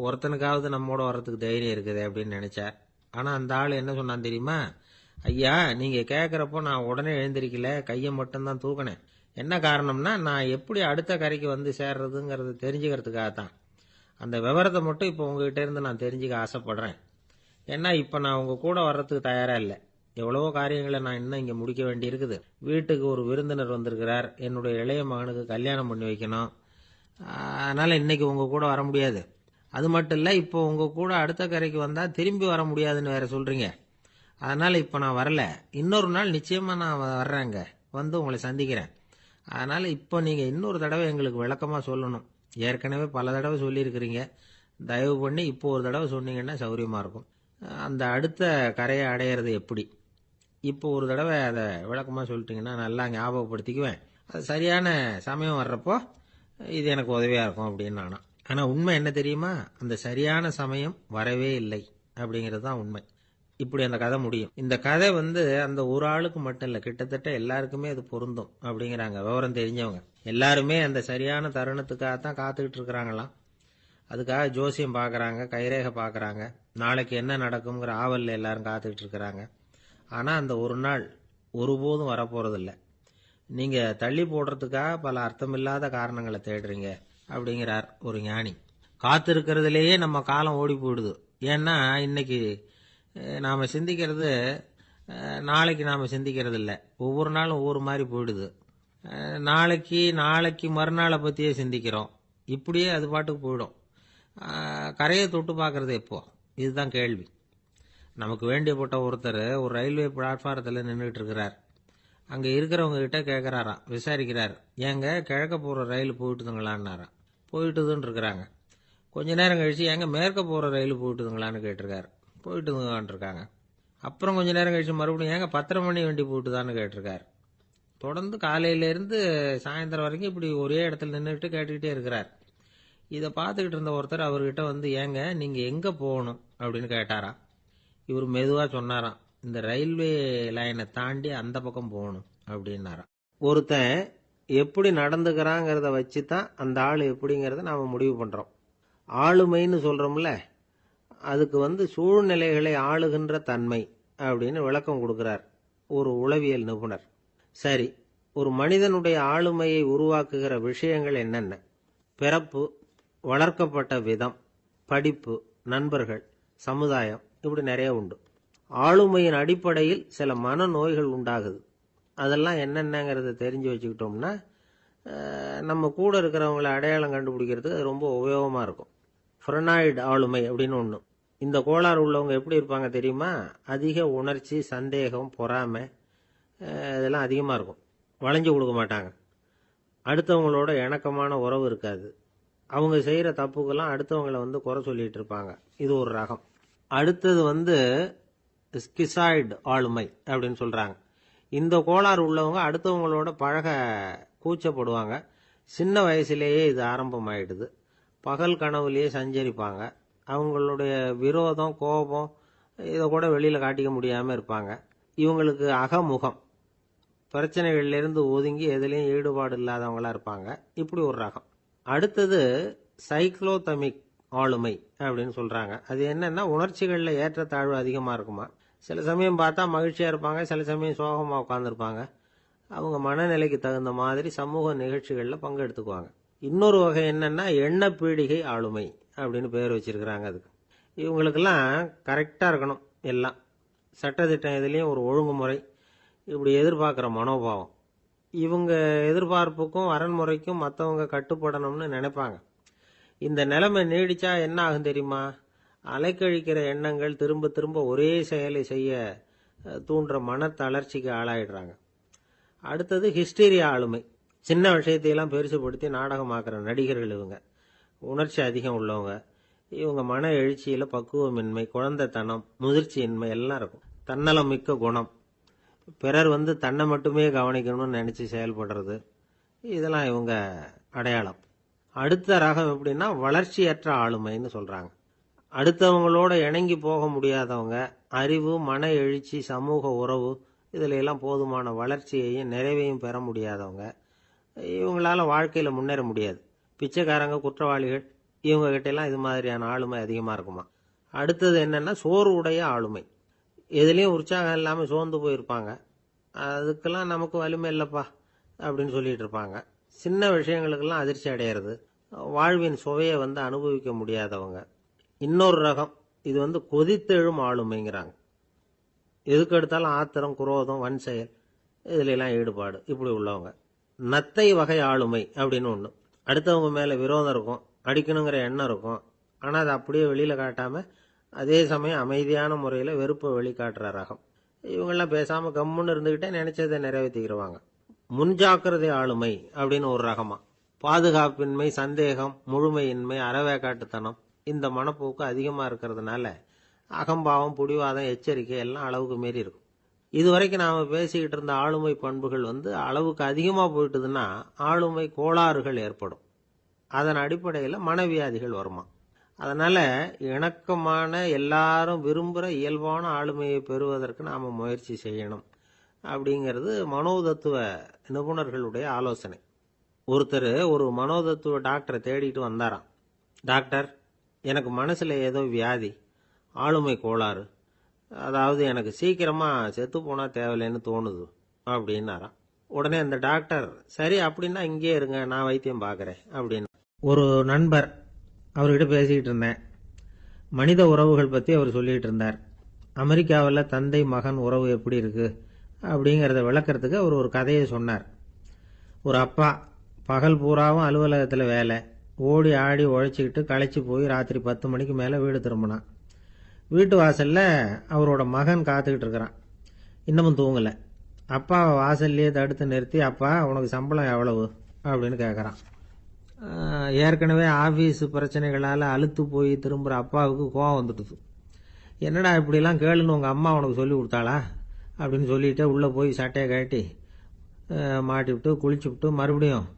ஒருத்தனுக்காவது நம்மோட வர்றதுக்கு தைரியம் இருக்குது அப்படின்னு நினைச்சார். ஆனால் அந்த ஆள் என்ன சொன்னான் தெரியுமா? ஐயா, நீங்கள் கேட்குறப்போ நான் உடனே எழுந்திருக்கல, கையை மட்டும்தான் தூக்கினேன். என்ன காரணம்னா, நான் எப்படி அடுத்த கரைக்கு சேர்றதுங்கிறத தெரிஞ்சுக்கிறதுக்காகத்தான். அந்த விவரத்தை மட்டும் இப்போ உங்ககிட்ட இருந்து நான் தெரிஞ்சுக்க ஆசைப்படுறேன். ஏன்னா இப்போ நான் உங்க கூட வர்றதுக்கு தயாரா இல்லை. எவ்வளவோ காரியங்களை நான் இன்னும் இங்கே முடிக்க வேண்டி இருக்குது. வீட்டுக்கு ஒரு விருந்தினர் வந்திருக்கிறார். என்னுடைய இளைய மகனுக்கு கல்யாணம் பண்ணி வைக்கணும். அதனால இன்னைக்கு உங்க கூட வர முடியாது. அது மட்டும் இல்லை, இப்போ உங்க கூட அடுத்த கரைக்கு வந்தால் திரும்பி வர முடியாதுன்னு வேற சொல்றீங்க. அதனால இப்போ நான் வரல. இன்னொரு நாள் நிச்சயமா நான் வர்றேங்க, உங்களை சந்திக்கிறேன். அதனால இப்போ நீங்க இன்னொரு தடவை எங்களுக்கு விளக்கமா சொல்லணும். ஏற்கனவே பல தடவை சொல்லியிருக்கிறீங்க. தயவு பண்ணி இப்போ ஒரு தடவை சொன்னீங்கன்னா சௌரியமா இருக்கும். அந்த அடுத்த கரையை அடையிறது எப்படி? இப்போ ஒரு தடவை அதை விளக்கமா சொல்லிட்டீங்கன்னா நல்லா ஞாபகப்படுத்திக்குவேன். அது சரியான சமயம் வர்றப்போ இது எனக்கு உதவியா இருக்கும் அப்படின்னு நானா. ஆனா உண்மை என்ன தெரியுமா? அந்த சரியான சமயம் வரவே இல்லை அப்படிங்கிறது தான் உண்மை. இப்படி அந்த கதை முடியும். இந்த கதை அந்த ஒரு ஆளுக்கு மட்டும் இல்லை, கிட்டத்தட்ட எல்லாருக்குமே அது பொருந்தும் அப்படிங்கிறாங்க விவரம் தெரிஞ்சவங்க. எல்லாருமே அந்த சரியான தருணத்துக்காகத்தான் காத்துக்கிட்டு இருக்கிறாங்களாம். அதுக்காக ஜோசியம் பார்க்குறாங்க, கைரேகை பார்க்குறாங்க. நாளைக்கு என்ன நடக்குங்கிற ஆவலில் எல்லாரும் காத்துக்கிட்டு இருக்கிறாங்க. ஆனால் அந்த ஒரு நாள் ஒருபோதும் வரப்போறதில்ல. நீங்கள் தள்ளி போடுறதுக்காக பல அர்த்தமில்லாத காரணங்களை தேடுறீங்க அப்படிங்கிறார் ஒரு ஞானி. காத்திருக்கிறதுலேயே நம்ம காலம் ஓடி போயிடுது. ஏன்னா இன்னைக்கு நாம் சிந்திக்கிறது நாளைக்கு நாம் சிந்திக்கிறது இல்லை. ஒவ்வொரு நாளும் ஒவ்வொரு மாதிரி போயிடுது. நாளைக்கு மறுநாளை பற்றியே சிந்திக்கிறோம். இப்படியே அது பாட்டுக்கு போயிடும். கரையை தொட்டு பார்க்கறது எப்போ? இதுதான் கேள்வி. நமக்கு வேண்டியப்பட்ட ஒருத்தர் ஒரு ரயில்வே பிளாட்ஃபாரத்தில் நின்றுட்டு இருக்கிறார். அங்கே இருக்கிறவங்க கிட்ட கேட்குறாராம், விசாரிக்கிறார். ஏங்க கிழக்க போகிற ரயில் போயிட்டுதுங்களான்னாராம். போயிட்டுதுன்னு இருக்கிறாங்க. கொஞ்ச நேரம் கழிச்சு ஏங்க மேற்க போகிற ரயில் போயிட்டுதுங்களான்னு கேட்டிருக்காரு. போயிட்டுதுங்களான் இருக்காங்க. அப்புறம் கொஞ்ச நேரம் கழிச்சு மறுபடியும் ஏங்க 10:30 மணி வண்டி போயிட்டுதான்னு கேட்டிருக்காரு. தொடர்ந்து காலையிலேருந்து சாயந்தரம் வரைக்கும் இப்படி ஒரே இடத்துல நின்றுட்டு கேட்டுக்கிட்டே இருக்கிறார். இதை பார்த்துக்கிட்டு இருந்த ஒருத்தர் அவர்கிட்ட ஏங்க நீங்கள் எங்கே போகணும் அப்படின்னு கேட்டாராம். இவர் மெதுவாக சொன்னாராம், இந்த ரயில்வே லைனை தாண்டி அந்த பக்கம் போகணும் அப்படின்னாராம். ஒருத்தன் எப்படி நடந்துக்கிறாங்கிறத வச்சு தான் அந்த ஆள் எப்படிங்கிறத நாம் முடிவு பண்ணுறோம். ஆளுமைன்னு சொல்கிறோம்ல, அதுக்கு சூழ்நிலைகளை ஆளுகின்ற தன்மை அப்படின்னு விளக்கம் கொடுக்கிறார் ஒரு உளவியல் நிபுணர். சரி, ஒரு மனிதனுடைய ஆளுமையை உருவாக்குகிற விஷயங்கள் என்னென்ன? பிறப்பு, வளர்க்கப்பட்ட விதம், படிப்பு, நண்பர்கள், சமுதாயம், இப்படி நிறைய உண்டு. ஆளுமையின் அடிப்படையில் சில மனநோய்கள் உண்டாகுது. அதெல்லாம் என்னென்னங்கிறத தெரிஞ்சு வச்சுக்கிட்டோம்னா நம்ம கூட இருக்கிறவங்களை அடையாளம் கண்டுபிடிக்கிறதுக்கு அது ரொம்ப உபயோகமாக இருக்கும். ஃப்ரெனாய்டு ஆளுமை அப்படின்னு ஒன்று. இந்த கோளாறு உள்ளவங்க எப்படி இருப்பாங்க தெரியுமா? அதிக உணர்ச்சி, சந்தேகம், பொறாமை இதெல்லாம் அதிகமாக இருக்கும். வளைஞ்சு கொடுக்க மாட்டாங்க. அடுத்தவங்களோட இணக்கமான உறவு இருக்காது. அவங்க செய்கிற தப்புக்கெல்லாம் அடுத்தவங்களை குறை சொல்லிட்டு இருப்பாங்க. இது ஒரு ரகம். அடுத்தது ஸ்கிசாய்டு ஆளுமை அப்படின்னு சொல்கிறாங்க. இந்த கோளாறு உள்ளவங்க அடுத்தவங்களோட பழக கூச்சப்படுவாங்க. சின்ன வயசுலேயே இது ஆரம்பமாயிடுது. பகல் கனவுலேயே சஞ்சரிப்பாங்க. அவங்களுடைய விரோதம், கோபம் இதை கூட வெளியில் காட்டிக்க முடியாமல் இருப்பாங்க. இவங்களுக்கு அகமுகம், பிரச்சனைகள்லேருந்து ஒதுங்கி எதுலேயும் ஈடுபாடு இல்லாதவங்களா இருப்பாங்க. இப்படி ஒரு ரகம். அடுத்தது சைக்ளோதமிக் ஆளுமை அப்படின்னு சொல்கிறாங்க. அது என்னன்னா, உணர்ச்சிகளில் ஏற்றத்தாழ்வு அதிகமாக இருக்குமா. சில சமயம் பார்த்தா மகிழ்ச்சியாக இருப்பாங்க, சில சமயம் சோகமாக உட்காந்துருப்பாங்க. அவங்க மனநிலைக்கு தகுந்த மாதிரி சமூக நிகழ்ச்சிகளில் பங்கெடுத்துக்குவாங்க. இன்னொரு வகை என்னன்னா, எண்ண பீடிகை ஆளுமை அப்படின்னு பேர் வச்சிருக்கிறாங்க. அதுக்கு இவங்களுக்கெல்லாம் கரெக்டாக இருக்கணும். எல்லாம் சட்டத்திட்டம், இதுலேயும் ஒரு ஒழுங்குமுறை, இப்படி எதிர்பார்க்குற மனோபாவம். இவங்க எதிர்பார்ப்புக்கும் அரண்முறைக்கும் மற்றவங்க கட்டுப்படணும்னு நினைப்பாங்க. இந்த நிலைமை நீடிச்சா என்ன ஆகும் தெரியுமா? அலைக்கழிக்கிற எண்ணங்கள் திரும்ப திரும்ப ஒரே செயலை செய்ய தூண்டுற மன தளர்ச்சிக்கு ஆளாயிடுறாங்க. அடுத்தது ஹிஸ்டீரியா ஆளுமை. சின்ன விஷயத்தையெல்லாம் பெருசுபடுத்தி நாடகமாக்குற நடிகர்கள் இவங்க. உணர்ச்சி அதிகம் உள்ளவங்க. இவங்க மன எழுச்சியில் பக்குவமின்மை, குழந்தைத்தனம், முதிர்ச்சியின்மை எல்லாம் இருக்கும். தன்னலம் மிக்க குணம். பிறர் தன்னை மட்டுமே கவனிக்கணும்னு நினச்சி செயல்படுறது, இதெல்லாம் இவங்க அடையாளம். அடுத்த ரகம் எப்படின்னா வளர்ச்சியற்ற ஆளுமைன்னு சொல்கிறாங்க. அடுத்தவங்களோட இணங்கி போக முடியாதவங்க, அறிவு, மன எழுச்சி, சமூக உறவு இதில் எல்லாம் போதுமான வளர்ச்சியையும் நிறைவையும் பெற முடியாதவங்க. இவங்களால வாழ்க்கையில் முன்னேற முடியாது. பிச்சைக்காரங்க, குற்றவாளிகள் இவங்ககிட்டெல்லாம் இது மாதிரியான ஆளுமை அதிகமாக இருக்குமா. அடுத்தது என்னென்னா சோர்வுடைய ஆளுமை. எதுலேயும் உற்சாகம் இல்லாமல் சோர்ந்து போயிருப்பாங்க. அதுக்கெல்லாம் நமக்கு வலிமை இல்லைப்பா அப்படின்னு சொல்லிட்டு இருப்பாங்க. சின்ன விஷயங்களுக்கெல்லாம் அதிர்ச்சி அடையிறது, வாழ்வின் சுவையை அனுபவிக்க முடியாதவங்க. இன்னொரு ரகம் இது கொதித்தெழும் ஆளுமைங்கிறாங்க. எதுக்கு எடுத்தாலும் ஆத்திரம், குரோதம், வன் செயல் இதுல எல்லாம் ஈடுபாடு இப்படி உள்ளவங்க. நத்தை வகை ஆளுமை அப்படின்னு ஒன்று. அடுத்தவங்க மேலே விரோதம் இருக்கும், அடிக்கணுங்கிற எண்ணம் இருக்கும். ஆனால் அதை அப்படியே வெளியில் காட்டாமல் அதே சமயம் அமைதியான முறையில் வெறுப்பை வெளிக்காட்டுற ரகம். இவங்கெல்லாம் பேசாமல் கம்முன்னு இருந்துக்கிட்டே நினைச்சதை நிறைவேற்றிக்கிறவாங்க. முன்ஜாக்கிரதை ஆளுமை அப்படின்னு ஒரு ரகமா. பாதுகாப்பின்மை, சந்தேகம், முழுமையின்மை, அறவேக்காட்டுத்தனம் இந்த மனப்போக்கு அதிகமாக இருக்கிறதுனால அகம்பாவம், புடிவாதம், எச்சரிக்கை எல்லாம் அளவுக்கு மீறி இருக்கும். இதுவரைக்கும் நாம் பேசிக்கிட்டு இருந்த ஆளுமை பண்புகள் அளவுக்கு அதிகமாக போயிட்டுதுன்னா ஆளுமை கோளாறுகள் ஏற்படும். அதன் அடிப்படையில் மனவியாதிகள் வருமா. அதனால இணக்கமான, எல்லாரும் விரும்புகிற இயல்பான ஆளுமையை பெறுவதற்கு நாம் முயற்சி செய்யணும் அப்படிங்கிறது மனோதத்துவ நிபுணர்களுடைய ஆலோசனை. ஒருத்தர் ஒரு மனோதத்துவ டாக்டரை தேடிட்டு வந்தாராம். டாக்டர், எனக்கு மனசில் ஏதோ வியாதி, ஆளுமை கோளாறு, அதாவது எனக்கு சீக்கிரமாக செத்து போனால் தேவையில்லைன்னு தோணுது அப்படின்னாராம். உடனே அந்த டாக்டர், சரி அப்படின்னா இங்கே இருங்க, நான் வைத்தியம் பார்க்குறேன் அப்படின்னு. ஒரு நண்பர் அவர்கிட்ட பேசிக்கிட்டு இருந்தேன். மனித உறவுகள் பற்றி அவர் சொல்லிகிட்டு இருந்தார். அமெரிக்காவில் தந்தை மகன் உறவு எப்படி இருக்குது அப்படிங்கிறத விளக்கிறதுக்கு அவர் ஒரு கதையை சொன்னார். ஒரு அப்பா பகல் பூராவும் அலுவலகத்தில் வேலை, ஓடி ஆடி உழைச்சிக்கிட்டு களைச்சி போய் ராத்திரி 10 மணிக்கு மேலே வீடு திரும்பினான். வீட்டு வாசலில் அவரோட மகன் காத்துக்கிட்டு இருக்கிறான். இன்னமும் தூங்கலை. அப்பாவை வாசல்லையே தடுத்து நிறுத்தி, அப்பா உனக்கு சம்பளம் எவ்வளவு அப்படின்னு கேட்குறான். ஏற்கனவே ஆஃபீஸ் பிரச்சனைகளால் அழுத்து போய் திரும்புகிற அப்பாவுக்கு கோவம் வந்துடுது. என்னடா இப்படிலாம் கேளுன்னு உங்கள் அம்மா உனக்கு சொல்லி கொடுத்தாளா அப்படின்னு சொல்லிட்டு உள்ளே போய் சட்டையை கட்டி மாட்டிவிட்டு குளிச்சுவிட்டு மறுபடியும்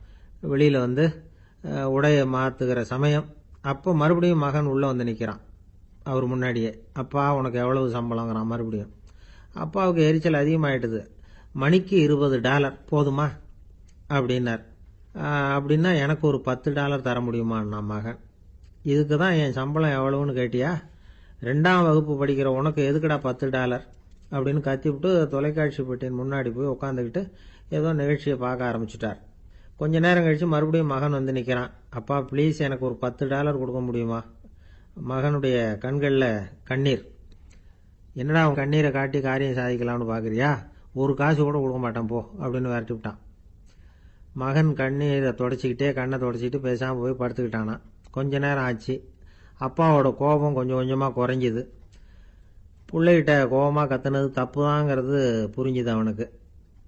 வெளியில் உடையை மாற்றுகிற சமயம் அப்போ மறுபடியும் மகன் உள்ளே நிற்கிறான் அவர் முன்னாடியே. அப்பா உனக்கு எவ்வளவு சம்பளங்கிறான் மறுபடியும். அப்பாவுக்கு எரிச்சல் அதிகமாகிட்டுது. மணிக்கு $20 போதுமா அப்படின்னார். அப்படின்னா எனக்கு ஒரு $10 தர முடியுமான்னா மகன். இதுக்கு தான் என் சம்பளம் எவ்வளவுன்னு கேட்டியா? 2ஆம் வகுப்பு படிக்கிற உனக்கு எதுக்குடா $10 அப்படின்னு கத்திவிட்டு தொலைக்காட்சி பெட்டியின் முன்னாடி போய் உட்காந்துக்கிட்டு ஏதோ நிகழ்ச்சியை பார்க்க ஆரம்பிச்சிட்டார். கொஞ்ச நேரம் கழித்து மறுபடியும் மகன் நிற்கிறான். அப்பா ப்ளீஸ் எனக்கு ஒரு $10 கொடுக்க முடியுமா? மகனுடைய கண்களில் கண்ணீர். என்னடா அவன் கண்ணீரை காட்டி காரியம் சாதிக்கலாம்னு பார்க்குறியா? ஒரு காசு கூட கொடுக்க மாட்டான் போ அப்படின்னு விரட்டி விட்டான். மகன் கண்ணீரை தொடச்சிக்கிட்டே கண்ணை தொடச்சிக்கிட்டு பேசாமல் போய் படுத்துக்கிட்டானா. கொஞ்ச நேரம் ஆச்சு. அப்பாவோட கோபம் கொஞ்சம் கொஞ்சமாக குறைஞ்சிது. பிள்ளைகிட்ட கோபமாக கத்துனது தப்பு தாங்கிறது புரிஞ்சுது அவனுக்கு.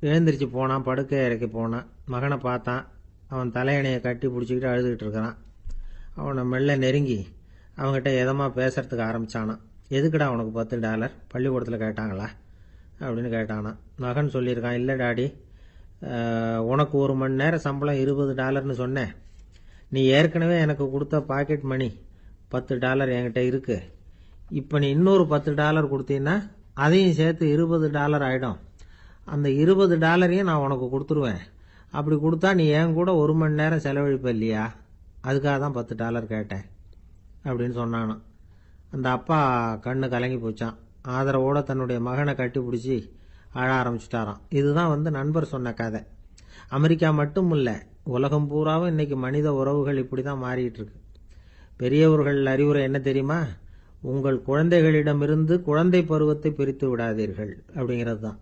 எழுந்திரிச்சு போனான், படுக்கை இறக்கி போனான். மகனை பார்த்தான். அவன் தலையணையை கட்டி பிடிச்சிக்கிட்டு அழுதுகிட்டு இருக்கிறான். அவனை மெல்ல நெருங்கி அவங்ககிட்ட எதமாக பேசுறதுக்கு ஆரம்பித்தானான். எதுக்குடா உனக்கு $10 பள்ளிக்கூடத்தில் கேட்டாங்களா அப்படின்னு கேட்டானான். மகன் சொல்லியிருக்கான், இல்லை டாடி, உனக்கு 1 மணி நேரம் சம்பளம் $20ன்னு சொன்னேன். நீ ஏற்கனவே எனக்கு கொடுத்த பாக்கெட் மணி $10 என்கிட்ட இருக்கு. இப்போ நீ இன்னொரு $10 கொடுத்தீங்கன்னா அதையும் சேர்த்து $20 ஆகிடும். அந்த $20 நான் உனக்கு கொடுத்துருவேன். அப்படி கொடுத்தா நீ என் கூட 1 மணி நேரம் செலவழிப்ப இல்லையா? அதுக்காக தான் $10 கேட்டேன் அப்படின்னு சொன்னானான். அந்த அப்பா கண்ணு கலங்கி போச்சான். ஆதரவோடு தன்னுடைய மகனை கட்டி பிடிச்சி அழ ஆரம்பிச்சிட்டாராம். இதுதான் நண்பர் சொன்ன கதை. அமெரிக்கா மட்டும் இல்லை, உலகம் பூராவும் இன்னைக்கு மனித உறவுகள் இப்படி தான் மாறிட்டு இருக்கு. பெரியவர்கள் அறிவுரை என்ன தெரியுமா? உங்கள் குழந்தைகளிடமிருந்து குழந்தை பருவத்தை பிரித்து விடாதீர்கள் அப்படிங்கிறது தான்.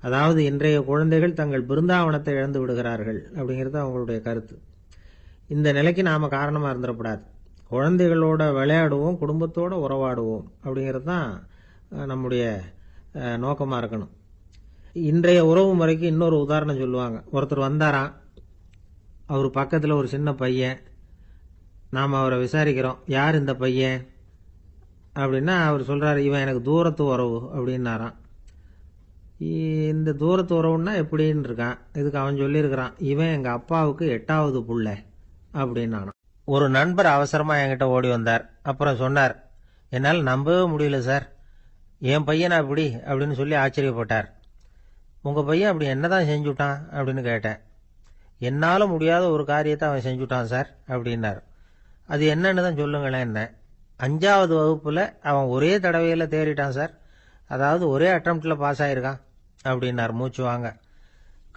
அதாவது இன்றைய குழந்தைகள் தங்கள் பிருந்தாவனத்தை இழந்து விடுகிறார்கள் அப்படிங்கிறது அவங்களுடைய கருத்து. இந்த நிலைக்கு நாம் காரணமாக இருந்துடக்கூடாது. குழந்தைகளோட விளையாடுவோம், குடும்பத்தோட உறவாடுவோம் அப்படிங்கிறது தான் நம்முடைய நோக்கமாக இருக்கணும். இன்றைய உறவு முறைக்கு இன்னொரு உதாரணம் சொல்லுவாங்க. ஒருத்தர் வந்தாராம், அவர் பக்கத்தில் ஒரு சின்ன பையன். நாம் அவரை விசாரிக்கிறோம், யார் இந்த பையன் அப்படின்னா அவர் சொல்கிறார், இவன் எனக்கு தூரத்து உறவு அப்படின்னாராம். இந்த தூரத்து உறவுன்னா எப்படின்னு இருக்கான். இதுக்கு அவன் சொல்லியிருக்கிறான், இவன் எங்கள் அப்பாவுக்கு 8வது புள்ள அப்படின்னானான். ஒரு நண்பர் அவசரமாக என்கிட்ட ஓடி வந்தார். அப்புறம் சொன்னார், என்னால் நம்பவே முடியல சார், என் பையனா அப்படி அப்படின்னு சொல்லி ஆச்சரியப்பட்டார். உங்கள் பையன் அப்படி என்னதான் செஞ்சுட்டான் அப்படின்னு கேட்டேன். என்னால் முடியாத ஒரு காரியத்தை அவன் செஞ்சுட்டான் சார் அப்படின்னார். அது என்னன்னு தான் சொல்லுங்களேன். என்ன 5வது வகுப்பில் அவன் ஒரே தடவையில் தேறிட்டான் சார், அதாவது ஒரே அட்டம்ப்டில் பாஸ் ஆகிருக்கான் அப்படின்னார் மூச்சு வாங்க.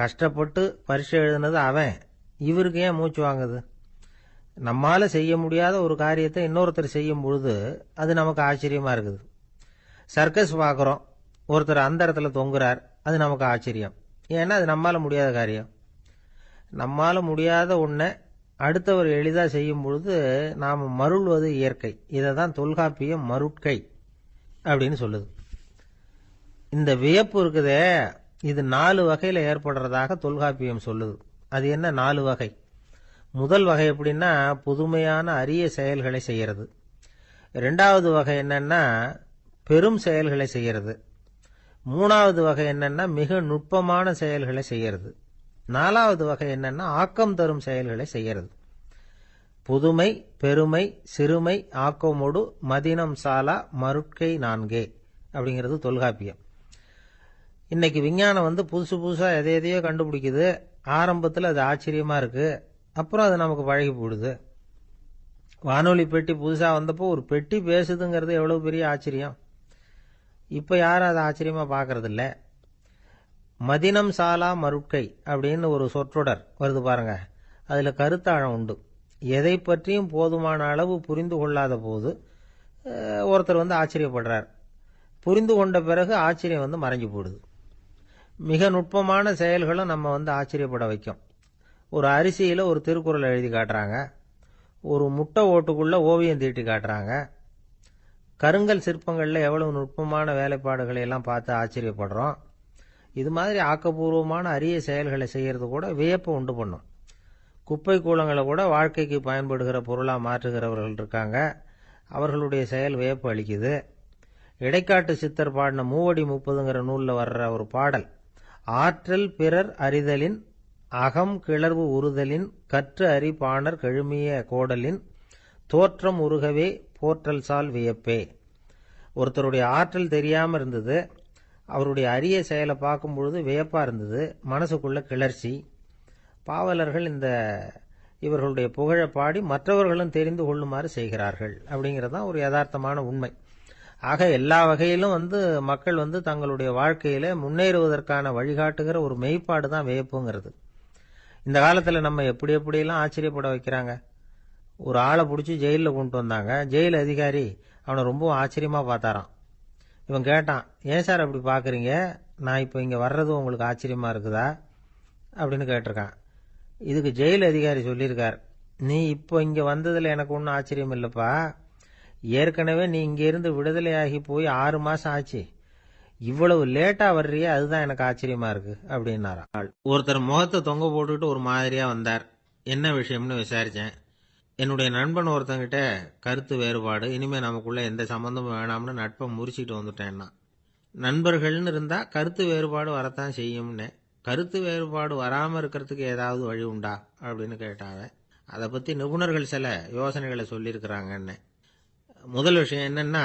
கஷ்டப்பட்டு பரீட்சை எழுதுனது அவன், இவருக்கு ஏன் மூச்சு வாங்குது? நம்மால் செய்ய முடியாத ஒரு காரியத்தை இன்னொருத்தர் செய்யும் பொழுது அது நமக்கு ஆச்சரியமாக இருக்குது. சர்க்கஸ் பார்க்குறோம், ஒருத்தர் அந்த இடத்துல தொங்குறார், அது நமக்கு ஆச்சரியம். ஏன்னா அது நம்மால் முடியாத காரியம். நம்மால் முடியாத ஒன்றை அடுத்தவர் எளிதாக செய்யும் பொழுது நாம் மருள்வது இயற்கை. இதை தான் தொல்காப்பியம் மருட்கை அப்படின்னு சொல்லுது. இந்த வியப்பு இருக்குதே, இது 4 வகையில் ஏற்படுறதாக தொல்காப்பியம் சொல்லுது. அது என்ன 4 வகை? முதல் வகை எப்படின்னா, புதுமையான அரிய செயல்களை செய்கிறது. 2வது வகை என்னன்னா, பெரும் செயல்களை செய்கிறது. 3வது வகை என்னன்னா, மிக நுட்பமான செயல்களை செய்கிறது. 4வது வகை என்னன்னா, ஆக்கம் தரும் செயல்களை செய்கிறது. புதுமை, பெருமை, சிறுமை, ஆக்கமோடு மதினம் சாலா மருட்கை 4 அப்படிங்கிறது தொல்காப்பியம். இன்னைக்கு விஞ்ஞானம் புதுசு புதுசாக எதையோ கண்டுபிடிக்குது. ஆரம்பத்தில் அது ஆச்சரியமாக இருக்குது, அப்புறம் அது நமக்கு பழகி போடுது. வானொலி பெட்டி புதுசாக வந்தப்போ ஒரு பெட்டி பேசுதுங்கிறது எவ்வளோ பெரிய ஆச்சரியம். இப்போ யாரும் அதை ஆச்சரியமாக பார்க்கறதில்ல. மதினம் சாலா மருட்கை அப்படின்னு ஒரு சொற்றொடர் வருது பாருங்க, அதில் கருத்தாழம் உண்டு. எதை பற்றியும் போதுமான அளவு புரிந்து கொள்ளாத போது ஒருத்தர் ஆச்சரியப்படுறார். புரிந்து கொண்ட பிறகு ஆச்சரியம் மறைஞ்சு போடுது. மிக நுட்பமான செயல்களும் நம்ம ஆச்சரியப்பட வைக்கும். ஒரு அரிசியில் ஒரு திருக்குறள் எழுதி காட்டுறாங்க, ஒரு முட்டை ஓட்டுக்குள்ள ஓவியம் தீட்டி காட்டுறாங்க. கருங்கல் சிற்பங்களில் எவ்வளவு நுட்பமான வேலைப்பாடுகளை எல்லாம் பார்த்து ஆச்சரியப்படுறோம். இது மாதிரி ஆக்கப்பூர்வமான அரிய செயல்களை செய்கிறது கூட வியப்பை உண்டு பண்ணும். குப்பை கூலங்களை கூட வாழ்க்கைக்கு பயன்படுகிற பொருளாக மாற்றுகிறவர்கள் இருக்காங்க, அவர்களுடைய செயல் வியப்பு அளிக்குது. இடைக்காட்டு சித்தர் பாடின 30 நூலில் வர்ற ஒரு பாடல், ஆற்றல் பிறர் அறிதலின் அகம் கிளர்வு உறுதலின் கற்று அறி பாணர் கெழுமிய கோடலின் தோற்றம் உருகவே போற்றல் சால் வியப்பே. ஒருத்தருடைய ஆற்றல் தெரியாமல் இருந்தது, அவருடைய அரிய செயலை பார்க்கும் பொழுது வியப்பாக இருந்தது, மனசுக்குள்ள கிளர்ச்சி. பாவலர்கள் இவர்களுடைய புகழை பாடி மற்றவர்களும் தெரிந்து கொள்ளுமாறு செய்கிறார்கள் அப்படிங்கிறது தான் ஒரு யதார்த்தமான உண்மை. ஆக எல்லா வகையிலும் மக்கள் தங்களுடைய வாழ்க்கையில முன்னேறுவதற்கான வழிகாட்டுகிற ஒரு மெய்ப்பாடு தான் வியப்புங்கிறது. இந்த காலத்தில் நம்ம எப்படியெல்லாம் ஆச்சரியப்பட வைக்கிறாங்க. ஒரு ஆளை பிடிச்சி ஜெயிலில் கொண்டு வந்தாங்க. ஜெயில் அதிகாரி அவனை ரொம்ப ஆச்சரியமாக பார்த்தாராம். இவன் கேட்டான், ஏன் சார் அப்படி பார்க்குறீங்க, நான் இப்போ இங்கே வர்றது உங்களுக்கு ஆச்சரியமாக இருக்குதா அப்படின்னு கேட்டிருக்கான். இதுக்கு ஜெயில் அதிகாரி சொல்லியிருக்கார், நீ இப்போ இங்கே வந்ததில் எனக்கு ஒன்றும் ஆச்சரியம் இல்லைப்பா, ஏற்கனவே நீ இங்கேருந்து விடுதலையாகி போய் 6 மாதம் ஆச்சு, இவ்வளவு லேட்டாக வர்றியே அதுதான் எனக்கு ஆச்சரியமா இருக்கு அப்படின்னாராம். ஒருத்தர் முகத்தை தொங்க போட்டுக்கிட்டு ஒரு மாதிரியா வந்தார். என்ன விஷயம்னு விசாரித்தேன். என்னுடைய நண்பன் ஒருத்தங்கிட்ட கருத்து வேறுபாடு, இனிமேல் நமக்குள்ள எந்த சம்மந்தமும் வேணாம்னு நட்பை முறிச்சிட்டு வந்துட்டேன்னா. நண்பர்கள்னு இருந்தால் கருத்து வேறுபாடு வரத்தான் செய்யும்னு. கருத்து வேறுபாடு வராமல் இருக்கிறதுக்கு ஏதாவது வழி உண்டா அப்படின்னு கேட்டாங்க. அதை பற்றி நிபுணர்கள் சில யோசனைகளை சொல்லியிருக்கிறாங்கன்னு. முதல் விஷயம் என்னன்னா,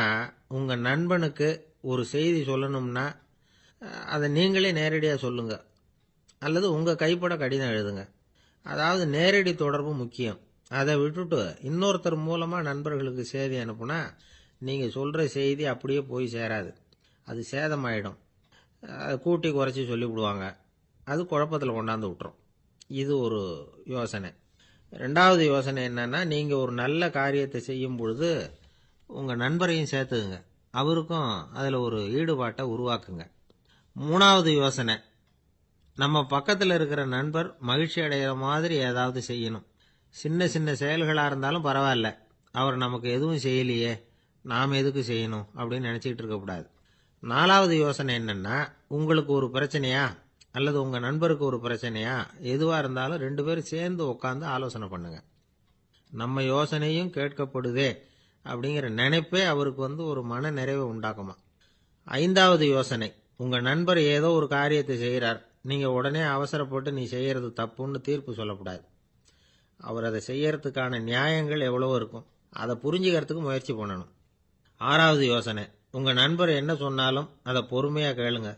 உங்கள் நண்பனுக்கு ஒரு செய்தி சொல்லணும்னா அதை நீங்களே நேரடியாக சொல்லுங்க, அல்லது உங்கள் கைப்பட கடிதம் எழுதுங்க. அதாவது நேரடி தொடர்பு முக்கியம். அதை விட்டுட்டு இன்னொருத்தர் மூலமாக நண்பர்களுக்கு செய்தி அனுப்புனா நீங்கள் சொல்கிற செய்தி அப்படியே போய் சேராது, அது சேதமாயிடும். அதை கூட்டி குறைச்சி சொல்லிவிடுவாங்க, அது குழப்பத்தில் கொண்டாந்து விட்டுரும். இது ஒரு யோசனை. 2வது யோசனை என்னன்னா, நீங்கள் ஒரு நல்ல காரியத்தை செய்யும் பொழுது உங்கள் நண்பரையும் சேர்த்துக்குங்க, அவருக்கும் அதில் ஒரு ஈடுபாட்டை உருவாக்குங்க. 3வது யோசனை, நம்ம பக்கத்தில் இருக்கிற நண்பர் மகிழ்ச்சி அடைகிற மாதிரி ஏதாவது செய்யணும். சின்ன சின்ன செயல்களாக இருந்தாலும் பரவாயில்ல, அவர் நமக்கு எதுவும் செய்யலையே, நாம் எதுக்கு செய்யணும் அப்படின்னு நினச்சிக்கிட்டு இருக்கக்கூடாது. 4வது யோசனை என்னன்னா, உங்களுக்கு ஒரு பிரச்சனையா அல்லது உங்கள் நண்பருக்கு ஒரு பிரச்சனையா, எதுவாக இருந்தாலும் 2 பேரும் சேர்ந்து உட்காந்து ஆலோசனை பண்ணுங்க. நம்ம யோசனையும் கேட்கப்படுதே அப்படிங்கிற நினைப்பே அவருக்கு ஒரு மன நிறைவை உண்டாக்குமா. 5வது யோசனை, உங்கள் நண்பர் ஏதோ ஒரு காரியத்தை செய்கிறார், நீங்கள் உடனே அவசரப்பட்டு நீ செய்கிறது தப்புன்னு தீர்ப்பு சொல்லக்கூடாது. அவர் அதை செய்யறதுக்கான நியாயங்கள் எவ்வளவோ இருக்கும், அதை புரிஞ்சுக்கிறதுக்கு முயற்சி பண்ணணும். 6வது யோசனை, உங்கள் நண்பர் என்ன சொன்னாலும் அதை பொறுமையாக கேளுங்க.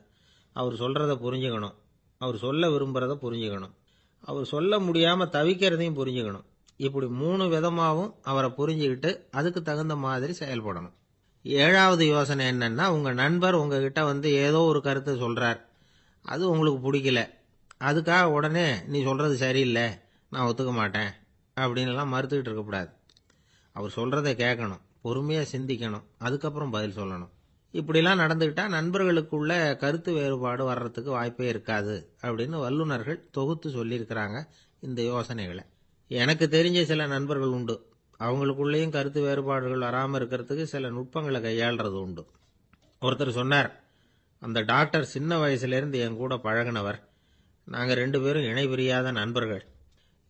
அவர் சொல்கிறத புரிஞ்சுக்கணும், அவர் சொல்ல விரும்புகிறத புரிஞ்சுக்கணும், அவர் சொல்ல முடியாமல் தவிக்கிறதையும் புரிஞ்சுக்கணும். இப்படி 3 விதமாகவும் அவரை புரிஞ்சுக்கிட்டு அதுக்கு தகுந்த மாதிரி செயல்படணும். 7வது யோசனை என்னன்னா, உங்கள் நண்பர் உங்ககிட்ட ஏதோ ஒரு கருத்தை சொல்கிறார், அது உங்களுக்கு பிடிக்கல, அதுக்காக உடனே நீ சொல்கிறது சரியில்லை, நான் ஒத்துக்க மாட்டேன் அப்படின்லாம் மறுத்துக்கிட்டு இருக்கக்கூடாது. அவர் சொல்கிறத கேட்கணும், பொறுமையாக சிந்திக்கணும், அதுக்கப்புறம் பதில் சொல்லணும். இப்படிலாம் நடந்துக்கிட்டால் நண்பர்களுக்குள்ள கருத்து வேறுபாடு வர்றதுக்கு வாய்ப்பே இருக்காது அப்படின்னு வல்லுநர்கள் தொகுத்து சொல்லியிருக்கிறாங்க இந்த யோசனைகளை. எனக்கு தெரிஞ்ச சில நண்பர்கள் உண்டு, அவங்களுக்குள்ளேயும் கருத்து வேறுபாடுகள் வராமல் இருக்கிறதுக்கு சில நுட்பங்களை கையாளுறது உண்டு. ஒருத்தர் சொன்னார், அந்த டாக்டர் சின்ன வயசுலேருந்து என் கூட பழகினவர், நாங்கள் 2 பேரும் இணை பிரியாத நண்பர்கள்,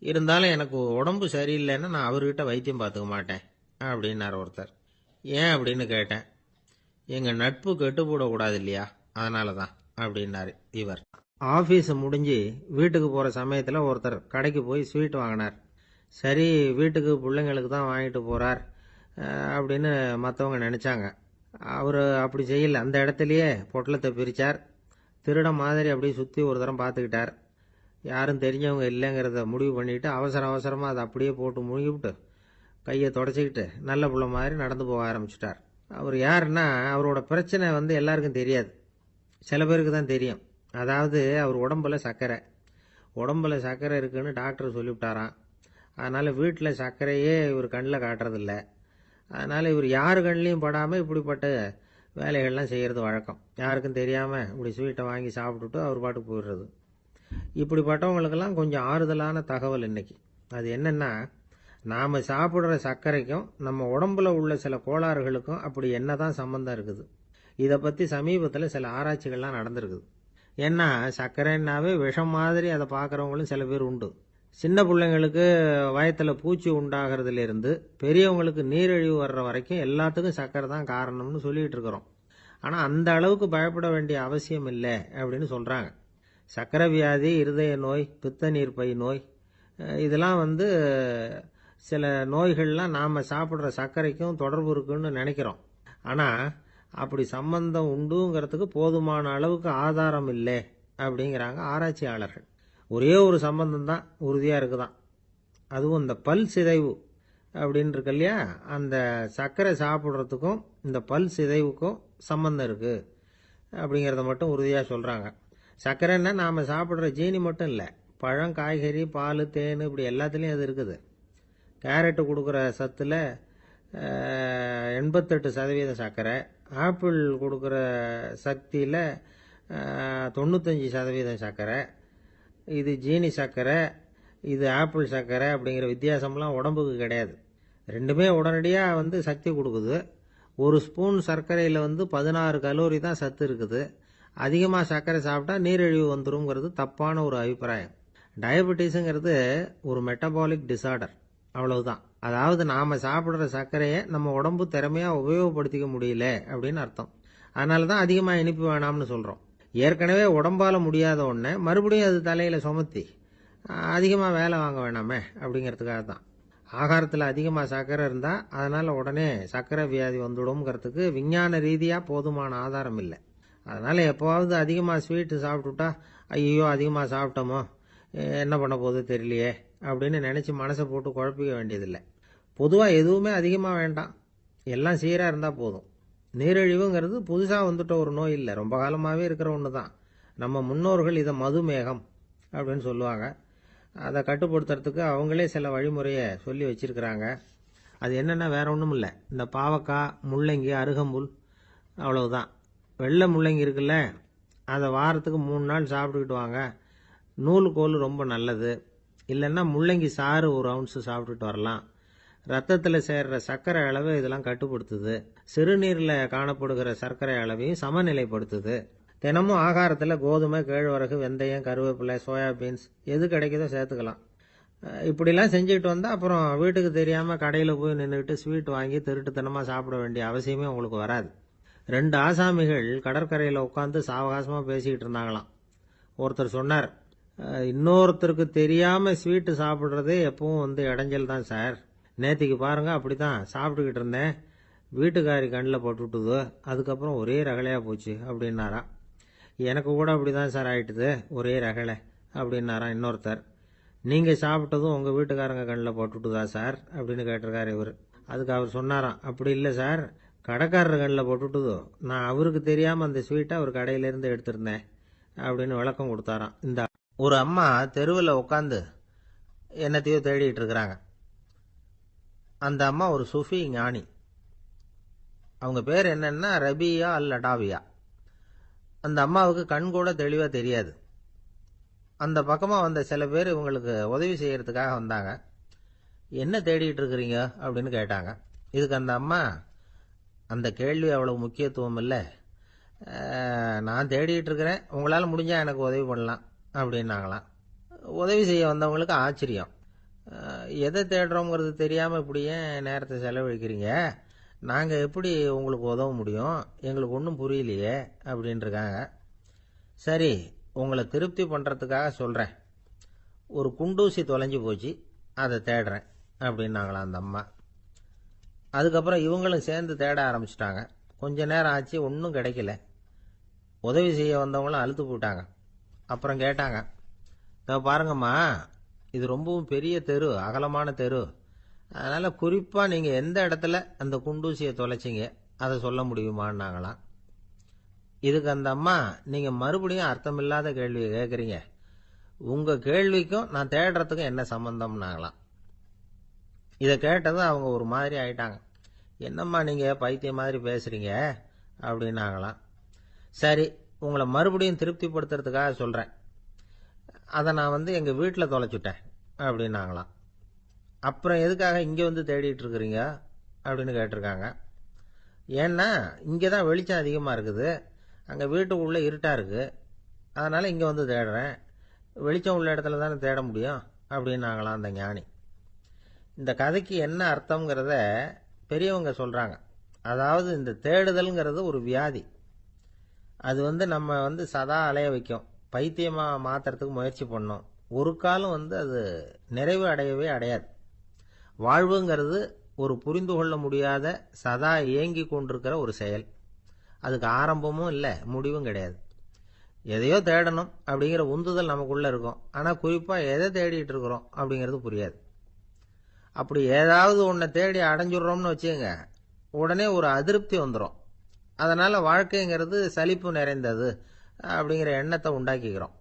இருந்தாலும் எனக்கு உடம்பு சரியில்லைன்னா நான் அவர்கிட்ட வைத்தியம் பார்த்துக்க மாட்டேன் அப்படின்னார் ஒருத்தர். ஏன் அப்படின்னு கேட்டேன். எங்கள் நட்பு கெட்டுப்போடக்கூடாது இல்லையா, அதனால தான் அப்படின்னாரு இவர். ஆஃபீஸ் முடிஞ்சு வீட்டுக்கு போகிற சமயத்தில் ஒருத்தர் கடைக்கு போய் ஸ்வீட் வாங்கினார். சரி, வீட்டுக்கு பிள்ளைங்களுக்கு தான் வாங்கிட்டு போகிறார் அப்படின்னு மற்றவங்க நினச்சாங்க. அவர் அப்படி செய்யல. அந்த இடத்துலையே பொட்டலத்தை பிரித்தார். திருட மாதிரி அப்படியே சுற்றி ஒரு தரம் பார்த்துக்கிட்டார். யாரும் தெரிஞ்சவங்க இல்லைங்கிறத முடிவு பண்ணிவிட்டு அவசரமாக அதை அப்படியே போட்டு முழுங்கிவிட்டு கையை தொடச்சிக்கிட்டு நல்ல பிள்ளை மாதிரி நடந்து போக ஆரம்பிச்சிட்டார். அவர் யாருன்னா, அவரோட பிரச்சனை எல்லாருக்கும் தெரியாது, சில பேருக்கு தான் தெரியும். அதாவது அவர் உடம்புல சர்க்கரை இருக்குன்னு டாக்டர் சொல்லிவிட்டாராம். அதனால் வீட்டில் சர்க்கரையே இவர் கண்ணில் காட்டுறதில்ல. அதனால் இவர் யார் கண்ணிலையும் படாமல் இப்படிப்பட்ட வேலைகள்லாம் செய்கிறது வழக்கம். யாருக்கும் தெரியாமல் இப்படி ஸ்வீட்டை வாங்கி சாப்பிட்டுட்டு அவர் பாட்டுக்கு போயிடுறது. இப்படிப்பட்டவங்களுக்கெல்லாம் கொஞ்சம் ஆறுதலான தகவல் இன்னைக்கு. அது என்னென்னா, நாம் சாப்பிட்ற சர்க்கரைக்கும் நம்ம உடம்புல உள்ள சில கோளாறுகளுக்கும் அப்படி என்ன தான் சம்மந்தம் இருக்குது. இதை பற்றி சமீபத்தில் சில ஆராய்ச்சிகள்லாம் நடந்திருக்குது. ஏன்னா சர்க்கரைன்னாவே விஷம் மாதிரி அதை பார்க்குறவங்களும் சில பேர் உண்டு. சின்ன பிள்ளைங்களுக்கு வயத்தில் பூச்சி உண்டாகிறதுலேருந்து பெரியவங்களுக்கு நீரிழிவு வர்ற வரைக்கும் எல்லாத்துக்கும் சர்க்கரை தான் காரணம்னு சொல்லிகிட்டு இருக்கிறோம். ஆனால் அந்த அளவுக்கு பயப்பட வேண்டிய அவசியம் இல்லை அப்படின்னு சொல்கிறாங்க. சர்க்கரை வியாதி, இருதய நோய், பித்த நீர்ப்பை நோய், இதெல்லாம் சில நோய்கள்லாம் நாம் சாப்பிட்ற சர்க்கரைக்கும் தொடர்பு இருக்குன்னு நினைக்கிறோம். ஆனால் அப்படி சம்பந்தம் உண்டுங்கிறதுக்கு போதுமான அளவுக்கு ஆதாரம் இல்லை அப்படிங்கிறாங்க ஆராய்ச்சியாளர்கள். ஒரே ஒரு சம்பந்தம் தான் உறுதியாக இருக்குதான். அதுவும் இந்த பல் சிதைவு அப்படின்னு இருக்கு இல்லையா, அந்த சர்க்கரை சாப்பிட்றதுக்கும் இந்த பல் சிதைவுக்கும் சம்பந்தம் இருக்குது அப்படிங்கிறத மட்டும் உறுதியாக சொல்கிறாங்க. சர்க்கரைன்னா நாம் சாப்பிட்ற ஜீனி மட்டும் இல்லை, பழம், காய்கறி, பால், தேன், இப்படி எல்லாத்துலேயும் அது இருக்குது. கேரட்டு கொடுக்குற சத்தில் 88% சர்க்கரை, ஆப்பிள் கொடுக்குற சக்தியில் 95% சர்க்கரை. இது ஜீனி சர்க்கரை, இது ஆப்பிள் சர்க்கரை அப்படிங்கிற வித்தியாசம்லாம் உடம்புக்கு கிடையாது. ரெண்டுமே உடனடியாக சக்தி கொடுக்குது. ஒரு ஸ்பூன் சர்க்கரையில் 16 கலோரி தான் சத்து இருக்குது. அதிகமாக சர்க்கரை சாப்பிட்டா நீரிழிவு வந்துருங்கிறது தப்பான ஒரு அபிப்பிராயம். டயபெட்டிஸுங்கிறது ஒரு மெட்டபாலிக் டிசார்டர், அவ்வளவுதான். அதாவது நாம் சாப்பிட்ற சர்க்கரையை நம்ம உடம்பு திறமையாக உபயோகப்படுத்திக்க முடியல அப்படின்னு அர்த்தம். அதனால தான் அதிகமாக இனிப்பு வேணாம்னு சொல்கிறோம். ஏற்கனவே உடம்பால் முடியாத ஒன்றை மறுபடியும் அது தலையில் சுமத்தி அதிகமாக வேலை வாங்க வேணாமே அப்படிங்கிறதுக்காக தான். ஆகாரத்தில் அதிகமாக சர்க்கரை இருந்தால் அதனால் உடனே சர்க்கரை வியாதி வந்துடும்ங்கிறதுக்கு விஞ்ஞான ரீதியாக போதுமான ஆதாரம் இல்லை. அதனால் எப்போவாவது அதிகமாக ஸ்வீட்டு சாப்பிட்டுட்டா ஐயோ அதிகமாக சாப்பிட்டோமோ, என்ன பண்ண போகுது தெரியலையே அப்படின்னு நினச்சி மனசை போட்டு குழப்பிக்க வேண்டியதில்லை. பொதுவாக எதுவுமே அதிகமாக வேண்டாம், எல்லாம் சீராக இருந்தால் போதும். நீரிழிவுங்கிறது புதுசாக வந்துட்ட ஒரு நோய் இல்லை, ரொம்ப காலமாகவே இருக்கிற ஒன்று தான். நம்ம முன்னோர்கள் இதை மதுமேகம் அப்படின்னு சொல்லுவாங்க. அதை கட்டுப்படுத்துறதுக்கு அவங்களே சில வழிமுறையை சொல்லி வச்சிருக்கிறாங்க. அது என்னென்னா வேற ஒன்றும் இல்லை, இந்த பாவக்காய், முள்ளங்கி, அருகம்புல், அவ்வளவுதான். வெள்ளை முள்ளங்கி இருக்குல்ல, அதை வாரத்துக்கு 3 நாள் சாப்பிட்டுக்கிட்டு வாங்க. நூலுக்கோல் ரொம்ப நல்லது. இல்லைன்னா முள்ளங்கி சாறு 1 ounce சாப்பிட்டுட்டு வரலாம். ரத்தத்தில் சேர்ற சர்க்கரை அளவு இதெல்லாம் கட்டுப்படுத்துது. சிறுநீரில் காணப்படுகிற சர்க்கரை அளவையும் சமநிலைப்படுத்துது. தினமும் ஆகாரத்தில் கோதுமை, கேழ்வரகு, வெந்தயம், கருவேப்பிலை, சோயாபீன்ஸ் எது கிடைக்குதோ சேர்த்துக்கலாம். இப்படிலாம் செஞ்சுக்கிட்டு வந்தால் அப்புறம் வீட்டுக்கு தெரியாமல் கடையில் போய் நின்றுக்கிட்டு ஸ்வீட் வாங்கி திருட்டுத்தனமாக சாப்பிட வேண்டிய அவசியமே உங்களுக்கு வராது. 2 ஆசாமிகள் கடற்கரையில் உட்காந்து சாவகாசமாக பேசிக்கிட்டு இருந்தாங்களாம். ஒருத்தர் சொன்னார், இன்னொருத்தருக்கு தெரியாமல் ஸ்வீட்டு சாப்பிட்றதே எப்பவும் இடைஞ்சல் தான் சார். நேத்திக்கு பாருங்க, அப்படி தான் சாப்பிட்டுக்கிட்டு இருந்தேன், வீட்டுக்காரி கண்ணில் போட்டுவிட்டுது, அதுக்கப்புறம் ஒரே ரகலையாக போச்சு அப்படின்னாராம். எனக்கு கூட அப்படி தான் சார் ஆயிட்டுது, ஒரே ரகலை அப்படின்னாராம் இன்னொருத்தர். நீங்கள் சாப்பிட்டதும் உங்கள் வீட்டுக்காரங்க கண்ணில் போட்டுவிட்டுதா சார் அப்படின்னு கேட்டிருக்காரு இவர். அதுக்கு அவர் சொன்னாராம், அப்படி இல்லை சார், கடைக்காரர் கண்ணில் போட்டுவிட்டுதோ, நான் அவருக்கு தெரியாமல் அந்த ஸ்வீட்டை அவர் கடையிலேருந்து எடுத்திருந்தேன் அப்படின்னு விளக்கம் கொடுத்தாராம். இந்த ஒரு அம்மா தெருவில் உட்காந்து என்னத்தையோ தேடிட்டு இருக்கிறாங்க. அந்த அம்மா ஒரு சூஃபி ஞானி. அவங்க பேர் என்னன்னா ரபியா அல் அடாவியா. அந்த அம்மாவுக்கு கண் கூட தெளிவாக தெரியாது. அந்த பக்கமாக வந்த சில பேர் இவங்களுக்கு உதவி செய்யறதுக்காக வந்தாங்க. என்ன தேடிட்டு இருக்கிறீங்க அப்படின்னு கேட்டாங்க. இதுக்கு அந்த அம்மா, அந்த கேள்வி அவ்வளவு முக்கியத்துவம் இல்லை, நான் தேடிட்டு இருக்கிறேன், உங்களால் முடிஞ்சால் எனக்கு உதவி பண்ணலாம் அப்படின்னாங்களாம். உதவி செய்ய வந்தவங்களுக்கு ஆச்சரியம். எதை தேடுறோங்கிறது தெரியாமல் இப்படி ஏன் நேரத்தை செலவழிக்கிறீங்க, நாங்கள் எப்படி உங்களுக்கு உதவ முடியும், எங்களுக்கு ஒன்றும் புரியலையே அப்படின்ட்டுருக்காங்க. சரி, உங்களை திருப்தி பண்ணுறதுக்காக சொல்கிறேன், ஒரு குண்டூசி தொலைஞ்சு போச்சு, அதை தேடுறேன் அப்படின்னாங்களாம் அந்த அம்மா. அதுக்கப்புறம் இவங்களும் சேர்ந்து தேட ஆரம்பிச்சிட்டாங்க. கொஞ்ச நேரம் ஆச்சு, ஒன்றும் கிடைக்கல. உதவி செய்ய வந்தவங்களும் அழுத்து போட்டாங்க. அப்புறம் கேட்டாங்க, பாருங்கம்மா, இது ரொம்பவும் பெரிய தெரு, அகலமான தெரு, அதனால் குறிப்பாக நீங்கள் எந்த இடத்துல அந்த குண்டூசியை தொலைச்சிங்க அதை சொல்ல முடியுமான்னாங்களாம். இதுக்கு அந்த அம்மா, நீங்கள் மறுபடியும் அர்த்தமில்லாத கேள்வியை கேட்குறீங்க, உங்கள் கேள்விக்கும் நான் தேடுறதுக்கும் என்ன சம்பந்தம்னாங்களாம். இதை கேட்டதும் அவங்க ஒரு மாதிரி ஆயிட்டாங்க. என்னம்மா நீங்கள் பைத்தியம் மாதிரி பேசுகிறீங்க அப்படின்னாங்களாம். சரி, உங்களை மறுபடியும் திருப்திப்படுத்துறதுக்காக சொல்கிறேன், அதை நான் எங்கள் வீட்டில் தொலைச்சுட்டேன் அப்படின்னாங்களாம். அப்புறம் எதுக்காக இங்கே தேடிட்டு இருக்கிறீங்க அப்படின்னு கேட்டிருக்காங்க. ஏன்னா இங்கே தான் வெளிச்சம் அதிகமாக இருக்குது, அங்கே வீட்டுக்குள்ளே இருட்டாக இருக்குது, அதனால் இங்கே தேடுறேன், வெளிச்சம் உள்ள இடத்துல தானே தேட முடியும் அப்படின்னாங்களாம் அந்த ஞானி. இந்த கதைக்கு என்ன அர்த்தங்கிறத பெரியவங்க சொல்கிறாங்க. அதாவது இந்த தேடுதல்ங்கிறது ஒரு வியாதி. அது நம்ம சதா அலைய வைக்கும், பைத்தியமாக மாற்றுறதுக்கு முயற்சி பண்ணோம். ஒரு காலம் அது நிறைவு அடையவே அடையாது. வாழ்வுங்கிறது ஒரு புரிந்து கொள்ள முடியாத, சதா இயங்கி கொண்டிருக்கிற ஒரு செயல். அதுக்கு ஆரம்பமும் இல்லை, முடிவும் கிடையாது. எதையோ தேடணும் அப்படிங்கிற உந்துதல் நமக்குள்ளே இருக்கும், ஆனால் குறிப்பாக எதை தேடிட்டு இருக்கிறோம் அப்படிங்கிறது புரியாது. அப்படி ஏதாவது ஒன்றை தேடி அடைஞ்சிடுறோம்னு வச்சுக்கோங்க, உடனே ஒரு அதிருப்தி வந்துடும். அதனால் வாழ்க்கைங்கிறது சலிப்பு நிறைந்தது அப்படிங்கிற எண்ணத்தை உண்டாக்கிக்கிறோம்.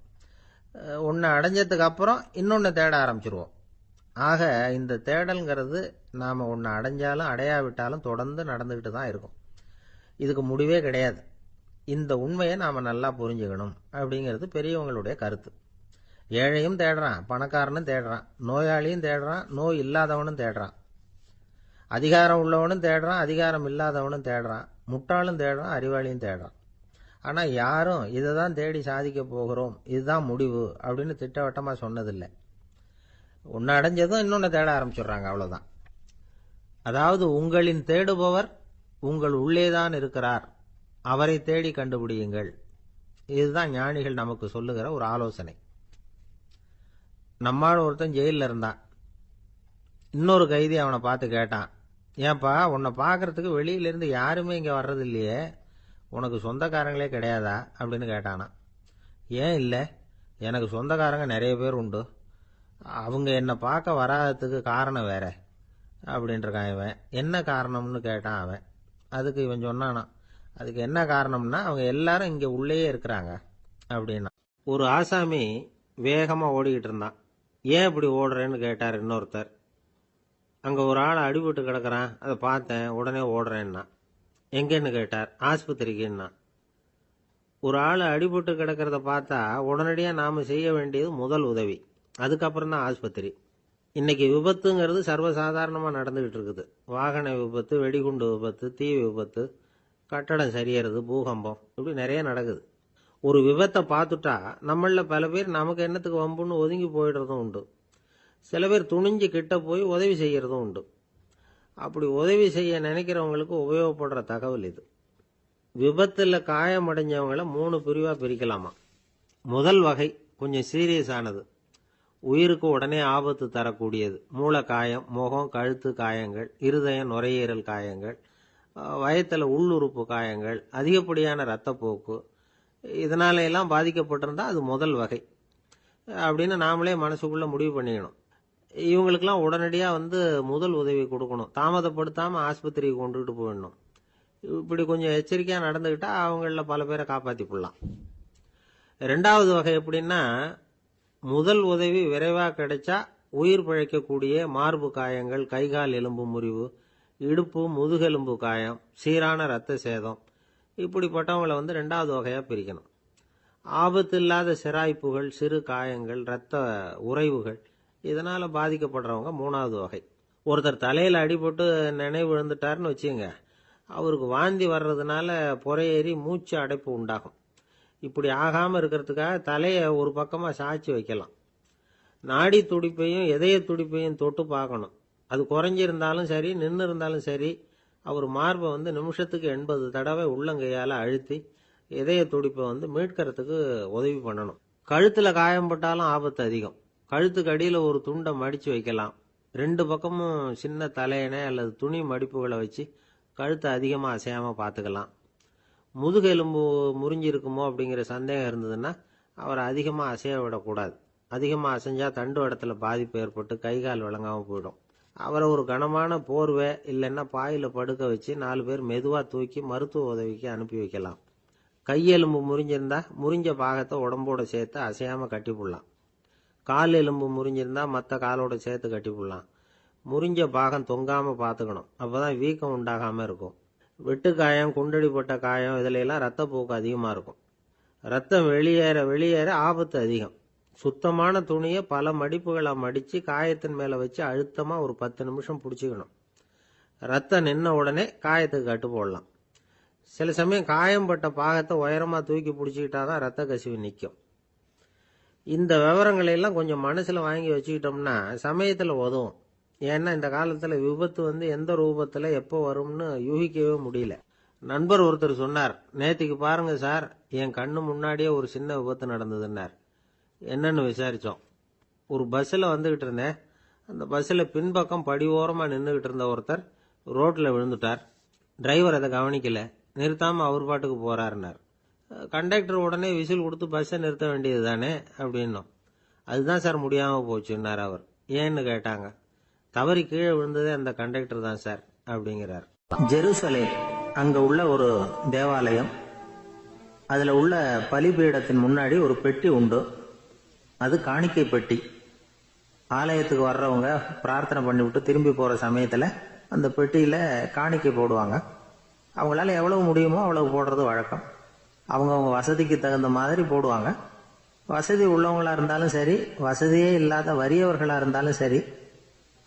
ஒன்று அடைஞ்சதுக்கு அப்புறம் இன்னொன்று தேட ஆரம்பிச்சிருவோம். ஆக இந்த தேடல்ங்கிறது நாம் ஒன்று அடைஞ்சாலும் அடையாவிட்டாலும் தொடர்ந்து நடந்துக்கிட்டு தான் இருக்கும். இதுக்கு முடிவே கிடையாது. இந்த உண்மையை நாம் நல்லா புரிஞ்சுக்கணும் அப்படிங்கிறது பெரியவங்களுடைய கருத்து. ஏழையும் தேடுறான், பணக்காரனும் தேடுறான், நோயாளியும் தேடுறான், நோய் இல்லாதவனும் தேடுறான், அதிகாரம் உள்ளவனும் தேடுறான், அதிகாரம் இல்லாதவனும் தேடுறான், முட்டாளும் தேடுறான், அறிவாளியும் தேடுறான். ஆனால் யாரும் இதை தான் தேடி சாதிக்க போகிறோம், இதுதான் முடிவு அப்படின்னு திட்டவட்டமாக சொன்னதில்லை. ஒன்று அடைஞ்சதும் இன்னொன்று தேட ஆரம்பிச்சிடுறாங்க, அவ்வளோதான். அதாவது உங்களின் தேடுபவர் உங்கள் உள்ளேதான் இருக்கிறார், அவரை தேடி கண்டுபிடியுங்கள். இதுதான் ஞானிகள் நமக்கு சொல்லுகிற ஒரு ஆலோசனை. நம்மால் ஒருத்தன் ஜெயிலில் இருந்தான். இன்னொரு கைதி அவனை பார்த்து கேட்டான், ஏன்பா உன்னை பார்க்கறதுக்கு வெளியிலேருந்து யாருமே இங்கே வர்றது இல்லையே, உனக்கு சொந்தக்காரங்களே கிடையாதா அப்படின்னு கேட்டானா. ஏன் இல்லை, எனக்கு சொந்தக்காரங்க நிறைய பேர் உண்டு, அவங்க என்னை பார்க்க வராததுக்கு காரணம் வேற அப்படின்ட்டுருக்கான் இவன். என்ன காரணம்னு கேட்டான் அவன். அதுக்கு இவன் சொன்னானா, அதுக்கு என்ன காரணம்னா அவங்க எல்லாரும் இங்கே உள்ளேயே இருக்கிறாங்க அப்படின்னா. ஒரு ஆசாமி வேகமாக ஓடிக்கிட்டு இருந்தான். ஏன் இப்படி ஓடுறேன்னு கேட்டார் இன்னொருத்தர். அங்கே ஒரு ஆள் அடிபட்டு கிடக்கிறான், அதை பார்த்தேன், உடனே ஓடுறேன்னா. எங்கேன்னு கேட்டார். ஆஸ்பத்திரிக்குன்னா. ஒரு ஆள் அடிபட்டு கிடக்கிறத பார்த்தா உடனடியாக நாம் செய்ய வேண்டியது முதல் உதவி, அதுக்கப்புறம் தான் ஆஸ்பத்திரி. இன்னைக்கு விபத்துங்கிறது சர்வசாதாரணமாக நடந்துகிட்டு இருக்குது. வாகன விபத்து, வெடிகுண்டு விபத்து, தீ விபத்து, கட்டடம் சரியறது, பூகம்பம், இப்படி நிறைய நடக்குது. ஒரு விபத்தை பார்த்துட்டா நம்மள பல பேர் நமக்கு என்னத்துக்கு வம்புன்னு ஒதுங்கி போயிடுறதும் உண்டு. சில பேர் துணிஞ்சு கிட்ட போய் உதவி செய்யறதும் உண்டு. அப்படி உதவி செய்ய நினைக்கிறவங்களுக்கு உபயோகப்படுற தகவல் இது. விபத்தில் காயமடைஞ்சவங்களை 3 பிரிவாக பிரிக்கலாமா. முதல் வகை கொஞ்சம் சீரியஸ் ஆனது, உயிருக்கு உடனே ஆபத்து தரக்கூடியது. மூளை காயம், முகம், கழுத்து காயங்கள், இருதயம், நுரையீரல் காயங்கள், வயத்தில் உள்ளுறுப்பு காயங்கள், அதிகப்படியான இரத்தப்போக்கு, இதனால எல்லாம் பாதிக்கப்பட்டிருந்தா அது முதல் வகை அப்படின்னு நாமளே மனசுக்குள்ள முடிவு பண்ணிக்கணும். இவங்களுக்கெல்லாம் உடனடியாக முதல் உதவி கொடுக்கணும். தாமதப்படுத்தாமல் ஆஸ்பத்திரிக்கு கொண்டுகிட்டு போயிடணும். இப்படி கொஞ்சம் எச்சரிக்கையாக நடந்துக்கிட்டா அவங்கள பல பேரை காப்பாற்றி போடலாம். 2வது வகை எப்படின்னா, முதல் உதவி விரைவாக கிடைச்சா உயிர் பிழைக்கக்கூடிய மார்பு காயங்கள், கைகால் எலும்பு முறிவு, இடுப்பு முதுகெலும்பு காயம், சீரான இரத்த சேதம், இப்படிப்பட்டவங்களை 2வது வகையாக பிரிக்கணும். ஆபத்து இல்லாத சிராய்ப்புகள், சிறு காயங்கள், இரத்த உறைவுகள், இதனால் பாதிக்கப்படுறவங்க 3வது வகை. ஒருத்தர் தலையில் அடிபட்டு நினைவு இழந்துட்டாருன்னு வச்சுங்க, அவருக்கு வாந்தி வர்றதுனால புறையேறி மூச்சு அடைப்பு உண்டாகும். இப்படி ஆகாமல் இருக்கிறதுக்காக தலையை ஒரு பக்கமாக சாய்ச்சி வைக்கலாம். நாடி துடிப்பையும் இதய துடிப்பையும் தொட்டு பார்க்கணும். அது குறைஞ்சிருந்தாலும் சரி, நின்று இருந்தாலும் சரி, அவர் மார்பை நிமிஷத்துக்கு 80 தடவை உள்ளங்கையால் அழுத்தி இதய துடிப்பை மீட்கிறதுக்கு உதவி பண்ணணும். கழுத்தில் காயம்பட்டாலும் ஆபத்து அதிகம். கழுத்துக்கு அடியில் ஒரு துண்டை மடித்து வைக்கலாம். 2 பக்கமும் சின்ன தலையணை அல்லது துணி மடிப்புகளை வச்சு கழுத்தை அதிகமாக அசையாமல் பார்த்துக்கலாம். முதுகெலும்பு முறிஞ்சிருக்குமோ அப்படிங்கிற சந்தேகம் இருந்ததுன்னா அவரை அதிகமாக அசைய விடக்கூடாது. அதிகமாக அசைஞ்சால் தண்டு இடத்துல பாதிப்பு ஏற்பட்டு கைகால் விளங்காமல் போயிடும். அவரை ஒரு கனமான போர்வை இல்லைன்னா பாயில் படுக்க வச்சு 4 பேர் மெதுவாக தூக்கி மருத்துவ உதவிக்கு அனுப்பி வைக்கலாம். கையெலும்பு முறிஞ்சிருந்தா முறிஞ்ச பாகத்தை உடம்போட சேர்த்து அசையாமல் கட்டி போடலாம். கால் எலும்பு முறிஞ்சிருந்தா மற்ற காலோட சேர்த்து கட்டி போடலாம். முறிஞ்ச பாகம் தொங்காமல் பார்த்துக்கணும். அப்போ தான் வீக்கம் உண்டாகாமல் இருக்கும். வெட்டு காயம், குண்டடிப்பட்ட காயம், இதுல எல்லாம் ரத்தப்போக்கு அதிகமாக இருக்கும். ரத்தம் வெளியேற வெளியேற ஆபத்து அதிகம். சுத்தமான துணியை பல மடிப்புகளை மடித்து காயத்தின் மேலே வச்சு அழுத்தமாக ஒரு 10 நிமிஷம் பிடிச்சிக்கணும். ரத்தம் நின்ன உடனே காயத்துக்கு கட்டு போடலாம். சில சமயம் காயம்பட்ட பாகத்தை உயரமாக தூக்கி பிடிச்சிக்கிட்டாதான் ரத்த கசிவு நிற்கும். இந்த விவரங்களை எல்லாம் கொஞ்சம் மனசில் வாங்கி வச்சுக்கிட்டோம்னா சமயத்தில் உதவும். ஏன்னா இந்த காலத்தில் விபத்து எந்த ரூபத்தில் எப்போ வரும்னு யூகிக்கவே முடியல. நண்பர் ஒருத்தர் சொன்னார், நேற்றுக்கு பாருங்க சார், என் கண்ணு முன்னாடியே ஒரு சின்ன விபத்து நடந்ததுன்னார். என்னன்னு விசாரித்தோம். ஒரு பஸ்ஸில் வந்துக்கிட்டு இருந்தேன். அந்த பஸ்ஸில் பின்பக்கம் படி ஓரமாக நின்றுக்கிட்டு இருந்த ஒருத்தர் ரோட்டில் விழுந்துட்டார். டிரைவர் அதை கவனிக்கல, நிறுத்தாமல் அவர் பாட்டுக்கு போகிறாருன்னார். கண்டக்டர் உடனே விசில் கொடுத்து பஸ்ஸை நிறுத்த வேண்டியது தானே அப்படின்னோம். அதுதான் சார் முடியாமல் போச்சுன்னார் அவர். ஏன்னு கேட்டாங்க. தவறி கீழே விழுந்ததே அந்த கண்டக்டர் தான் சார் அப்படிங்கிறார். ஜெருசலேம் அங்கே உள்ள ஒரு தேவாலயம். அதில் உள்ள பலிபீடத்தின் முன்னாடி ஒரு பெட்டி உண்டு. அது காணிக்கை பெட்டி. ஆலயத்துக்கு வர்றவங்க பிரார்த்தனை பண்ணிவிட்டு திரும்பி போகிற சமயத்தில் அந்த பெட்டியில் காணிக்கை போடுவாங்க. அவங்களால எவ்வளவு முடியுமோ அவ்வளவு போடுறது வழக்கம். அவங்கவுங்க வசதிக்கு தகுந்த மாதிரி போடுவாங்க. வசதி உள்ளவங்களாக இருந்தாலும் சரி, வசதியே இல்லாத வறியவர்களாக இருந்தாலும் சரி,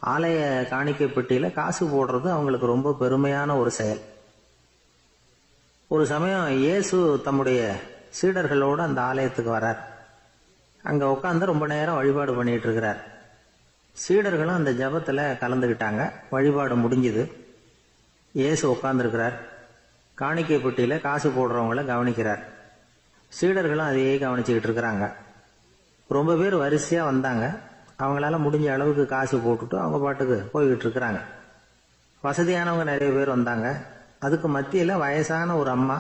ஆலய காணிக்கை பெட்டியில் காசு போடுறது அவங்களுக்கு ரொம்ப பெருமையான ஒரு செயல். ஒரு சமயம் இயேசு தம்முடைய சீடர்களோடு அந்த ஆலயத்துக்கு வரார். அங்கே உட்காந்து ரொம்ப நேரம் வழிபாடு பண்ணிட்டு இருக்கிறார். சீடர்களும் அந்த ஜபத்தில் கலந்துக்கிட்டாங்க. வழிபாடு முடிஞ்சுது. இயேசு உட்காந்துருக்கிறார். காணிக்கை பெட்டியில் காசு போடுறவங்கள கவனிக்கிறார். சீடர்களும் அதையே கவனிச்சுக்கிட்டு இருக்கிறாங்க. ரொம்ப பேர் வரிசையாக வந்தாங்க. அவங்களால முடிஞ்ச அளவுக்கு காசு போட்டுட்டு அவங்க பாட்டுக்கு போய்கிட்டு இருக்கிறாங்க. வசதியானவங்க நிறைய பேர் வந்தாங்க. அதுக்கு மத்தியில் வயசான ஒரு அம்மா,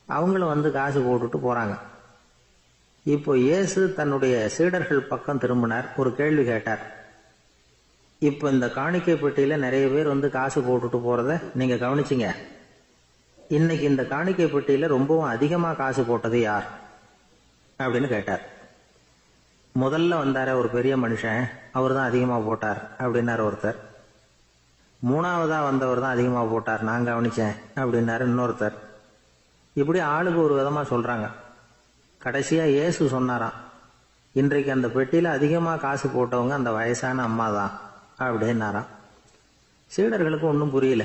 அவங்களும் காசு போட்டுட்டு போகிறாங்க. இப்போ இயேசு தன்னுடைய சீடர்கள் பக்கம் திரும்பினார். ஒரு கேள்வி கேட்டார். இப்போ இந்த காணிக்கை பெட்டியில் நிறைய பேர் காசு போட்டுட்டு போகிறத நீங்கள் கவனிச்சிங்க. இன்னைக்கு இந்த காணிக்கை பெட்டியில் ரொம்பவும் அதிகமாக காசு போட்டது யார் அப்படின்னு கேட்டார். முதல்ல வந்தார ஒரு பெரிய மனுஷன், அவர் தான் அதிகமாக போட்டார் அப்படின்னாரு ஒருத்தர். 3வதா வந்தவர் தான் அதிகமாக போட்டார், நான் கவனிச்சேன் அப்படின்னாரு இன்னொருத்தர். இப்படி ஆளுக்கு ஒரு விதமாக சொல்கிறாங்க. கடைசியாக இயேசு சொன்னாராம், இன்றைக்கு அந்த பெட்டியில அதிகமா காசு போட்டவங்க அந்த வயசான அம்மா தான் அப்படின்னாராம். சீடர்களுக்கு ஒன்றும் புரியல.